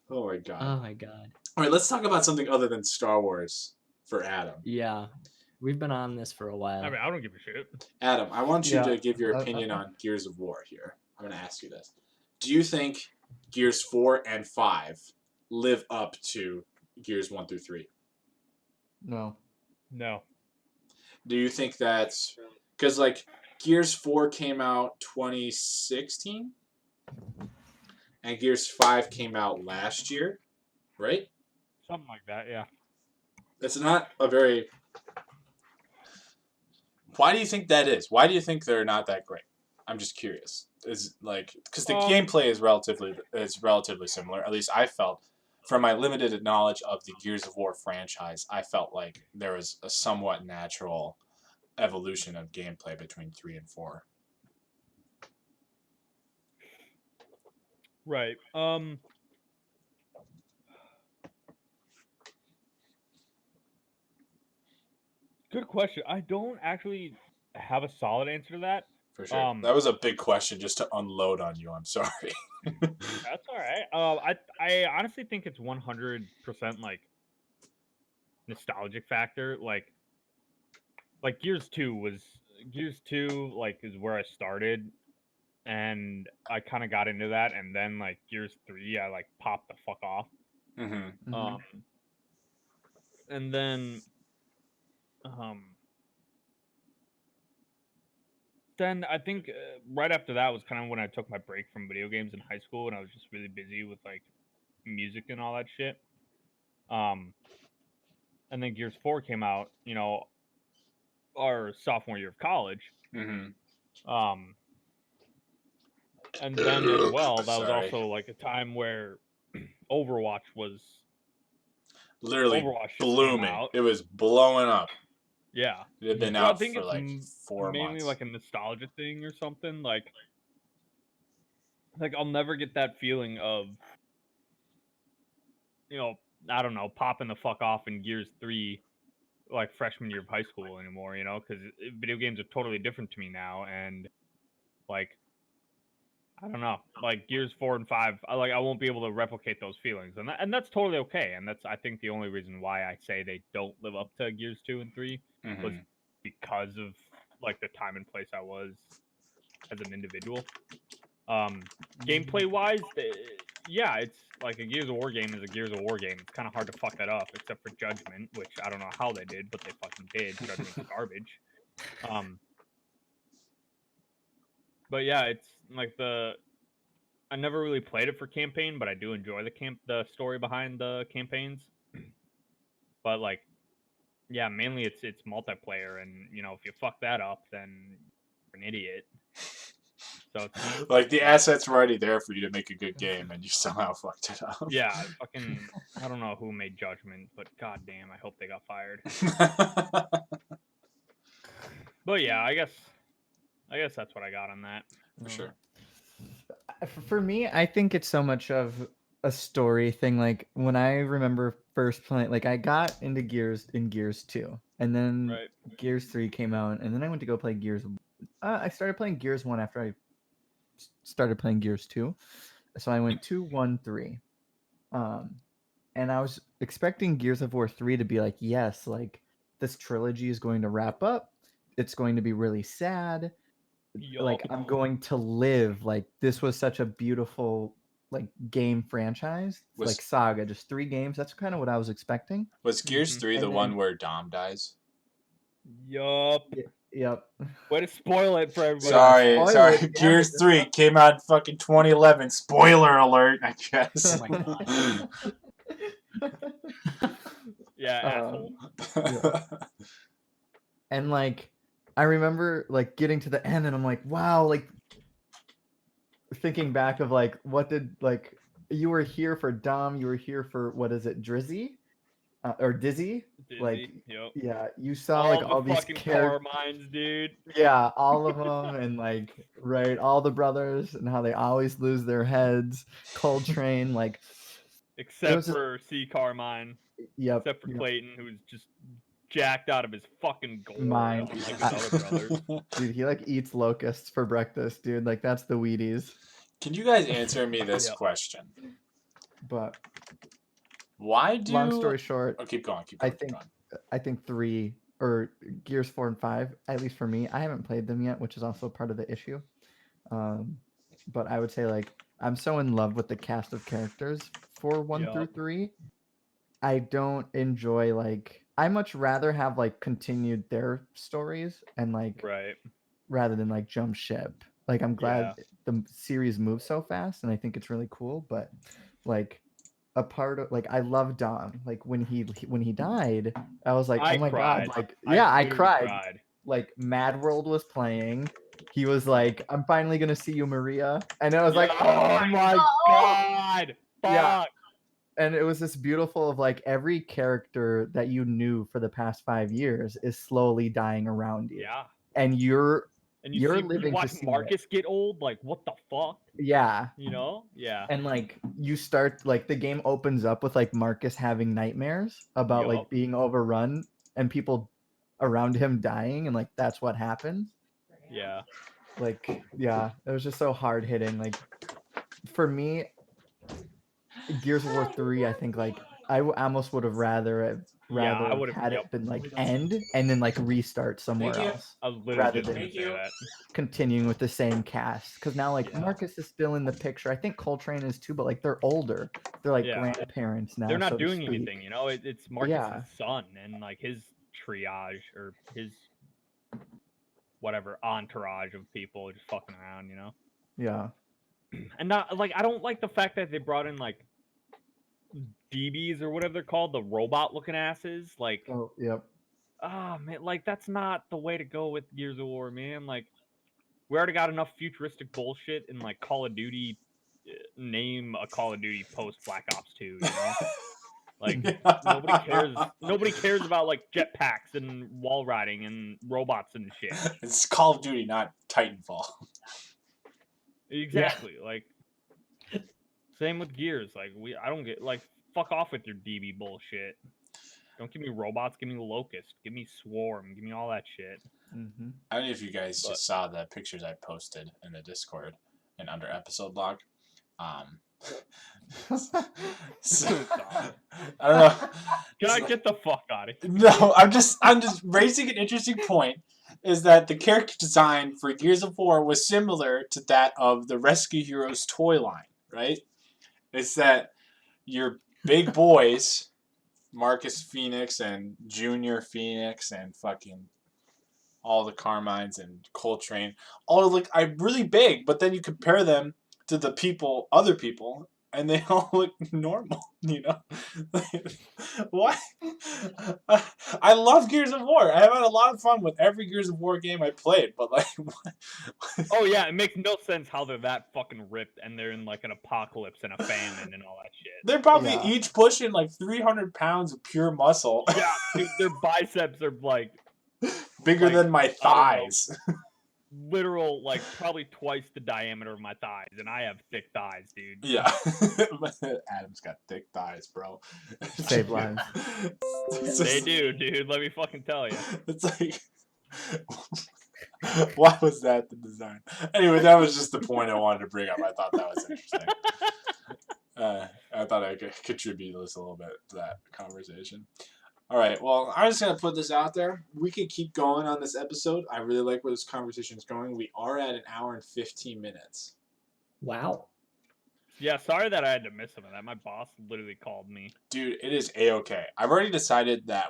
Oh my god. Oh my god. All right, let's talk about something other than Star Wars for Adam. Yeah. We've been on this for a while. I mean, I don't give a shit. Adam, I want you Yeah. to give your opinion on Gears of War here. I'm going to ask you this. Do you think Gears 4 and 5 live up to Gears 1 through 3? No. No. Do you think that's... Because, like, Gears 4 came out 2016? And Gears 5 came out last year, right? Something like that, yeah. It's not a very... Why do you think that is? Why do you think they're not that great? I'm just curious. Is like because the gameplay is relatively similar. At least I felt, from my limited knowledge of the Gears of War franchise, I felt like there was a somewhat natural evolution of gameplay between 3 and 4. Right. Good question. I don't actually have a solid answer to that. For sure. That was a big question just to unload on you. I'm sorry. That's all right. I honestly think it's 100% like nostalgic factor. Like Gears 2 like is where I started, and I kind of got into that, and then like Gears 3, I like popped the fuck off. Mm-hmm. And then I think right after that was kind of when I took my break from video games in high school, and I was just really busy with like music and all that shit. And then Gears 4 came out, you know, our sophomore year of college. Mm-hmm. And then as well, that Sorry. was also like a time where Overwatch was Literally just blooming. came out. It was blowing up. Yeah. It had been So I out think for it's like 4 mainly months. like a nostalgia thing or something. Like I'll never get that feeling of, you know, I don't know, popping the fuck off in Gears 3 like freshman year of high school anymore, you know, because video games are totally different to me now, and like I don't know, like Gears 4 and 5, I won't be able to replicate those feelings, and that's totally okay, and that's I think the only reason why I say they don't live up to Gears 2 and 3 was because of like the time and place I was as an individual. Gameplay wise, yeah, it's like a Gears of War game is a Gears of War game. It's kind of hard to fuck that up, except for Judgment, which I don't know how they did, but they fucking did. Judgment's garbage. But yeah, it's like I never really played it for campaign, but I do enjoy the story behind the campaigns. But like, yeah, mainly it's multiplayer, and you know, if you fuck that up, then you're an idiot. So it's like the assets were already there for you to make a good game, and you somehow fucked it up. Yeah, I don't know who made Judgment, but goddamn, I hope they got fired. But yeah, I guess that's what I got on that. For sure. For me, I think it's so much of a story thing. Like when I remember first playing, like I got into Gears in Gears 2, and then Gears 3 came out, and then I went to go play Gears. I started playing Gears 1 after I started playing Gears 2, so I went 2, 1, 3, and I was expecting Gears of War 3 to be like, yes, like this trilogy is going to wrap up. It's going to be really sad. Like I'm going to live. Like this was such a beautiful like game franchise, like saga, just 3 games. That's kind of what I was expecting. Was Gears 3 the one where Dom dies? Yup. Yep. Way to spoil it for everybody. Sorry. Gears 3 came out in fucking 2011. Spoiler alert, I guess. Oh my God. Yeah, asshole. Yeah. And like I remember like getting to the end, and I'm like, wow, like thinking back of like what did like you were here for Dom, you were here for what is it, Drizzy? Or Dizzy? Like yeah, you saw like all these car mines, dude. Yeah, all of them, and like all the brothers and how they always lose their heads. Coltrane, like except for C. Carmine. Yep. Except for Clayton, who's just jacked out of his fucking glory. Mine. Like his other brothers. Dude, he like eats locusts for breakfast, dude. Like that's the Wheaties. Can you guys answer me this Yep. question? But Why do... long story short, Oh, keep going. I think 3 or Gears 4 and 5, at least for me, I haven't played them yet, which is also part of the issue. But I would say like I'm so in love with the cast of characters for 1 through Yup. 3. I don't enjoy like I much rather have like continued their stories and like Right. rather than like jump ship. Like I'm glad Yeah. the series moves so fast and I think it's really cool, but like a part of like I love Dom. Like when he died, I was like, I oh my cried. god, like yeah, I literally cried. Like Mad World was playing. He was like, I'm finally gonna see you, Maria. And I was like, oh my god. Fuck. Yeah. And it was this beautiful of like every character that you knew for the past 5 years is slowly dying around you. Yeah. And you're And You're you living to watch see Marcus get old. Like, what the fuck? yeah. You know? Yeah. And like you start like the game opens up with like Marcus having nightmares about like Yup. being overrun and people around him dying and like that's what happens. Yeah. Like yeah, it was just so hard hitting. Like for me, Gears of War 3, I think like I almost would have rather Yeah, I have would've- had yep. it been like end and then like restart somewhere Thank you. else, I was literally Rather just than- gonna Thank say you. that. continuing with the same cast. Because now like Yeah. Marcus is still in the picture. I think Coltrane is too, but like they're older. They're like Yeah. grandparents now. They're not so to doing speak. anything, you know. It's Marcus' Yeah. son and like his triage or his whatever entourage of people just fucking around, you know. Yeah. And not like I don't like the fact that they brought in like DBs or whatever they're called, the robot looking asses. Like, Oh yep. man, like that's not the way to go with Gears of War, man. Like, we already got enough futuristic bullshit in like Call of Duty. Name a Call of Duty post Black Ops 2, you know? Like nobody cares. Nobody cares about like jetpacks and wall riding and robots and shit. It's Call of Duty, not Titanfall. Exactly. Like same with Gears. Like I don't get like fuck off with your DB bullshit. Don't give me robots. Give me Locust. Give me Swarm. Give me all that shit. Mm-hmm. I don't know if you guys But- just saw the pictures I posted in the Discord and under episode log. So, I don't know. Can I get the fuck out of here? No, I'm just raising an interesting point. Is that the character design for Gears of War was similar to that of the Rescue Heroes toy line, right? It's that your big boys, Marcus Phoenix and Junior Phoenix and fucking all the Carmines and Coltrane, all look really big, but then you compare them to the other people, and they all look normal, you know? Why? I love Gears of War. I have had a lot of fun with every Gears of War game I played, but like... Oh yeah, it makes no sense how they're that fucking ripped and they're in like an apocalypse and a famine and all that shit. They're probably Yeah. each pushing like 300 pounds of pure muscle. Yeah, dude, their biceps are like Bigger Like, than my I don't know. thighs. literal, like probably twice the diameter of my thighs, and I have thick thighs, dude. Yeah. Adam's got thick thighs, bro. Save lives. It's They just- do, dude. Let me fucking tell you. It's like, why was that the design? Anyway, that was just the point I wanted to bring up. I thought that was interesting. I thought I could contribute this a little bit to that conversation. All right, well, I'm just going to put this out there. We can keep going on this episode. I really like where this conversation is going. We are at 1 hour and 15 minutes. Wow. Yeah, sorry that I had to miss some of that. My boss literally called me. Dude, it is A-okay. I've already decided that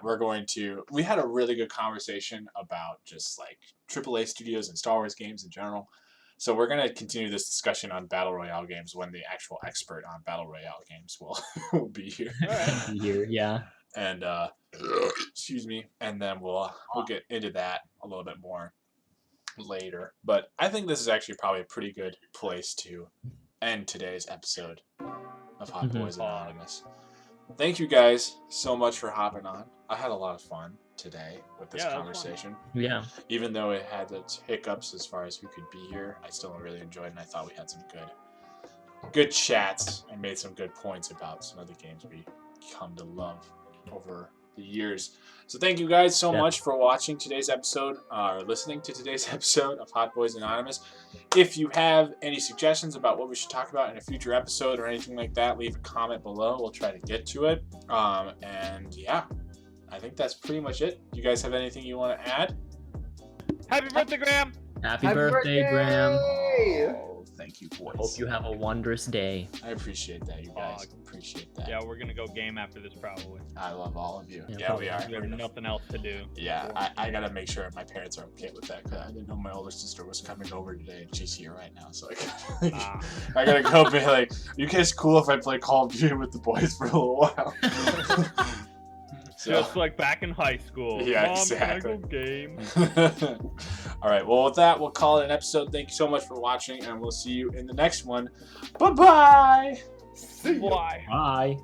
we had a really good conversation about just like AAA studios and Star Wars games in general. So we're going to continue this discussion on Battle Royale games when the actual expert on Battle Royale games will be here. All right. Here, yeah. And, excuse me, and then we'll get into that a little bit more later. But I think this is actually probably a pretty good place to end today's episode of Hot Mhm. Boys Anonymous. Thank you guys so much for hopping on. I had a lot of fun today with this Yeah, that was fun. conversation. Yeah. Even though it had its hiccups as far as who could be here, I still really enjoyed it, and I thought we had some good chats and made some good points about some of the games we come to love over the years. So thank you guys so Yeah. much for watching today's episode, or listening to today's episode of Hot Boys Anonymous. If you have any suggestions about what we should talk about in a future episode or anything like that, leave a comment below. We'll try to get to it. And yeah, I think that's pretty much it. You guys have anything you want to add? Happy birthday, Graham! Happy birthday, Graham. Oh, thank you, boys. Hope you have a wondrous day. I appreciate that, you guys. Appreciate that. Yeah, we're gonna go game after this probably. I love all of you. Yeah, Yeah, we are. We have nothing else to do. Yeah, I gotta make sure my parents are okay with that, because I didn't know my older sister was coming over today, and she's here right now. So I gotta go be like, you guys cool if I play Call of Duty with the boys for a little while? So, Just like back in high school. Yeah, Mom, exactly. Can I go game? all right, well, with that, we'll call it an episode. Thank you so much for watching, and we'll see you in the next one. Bye-bye! Why? Bye.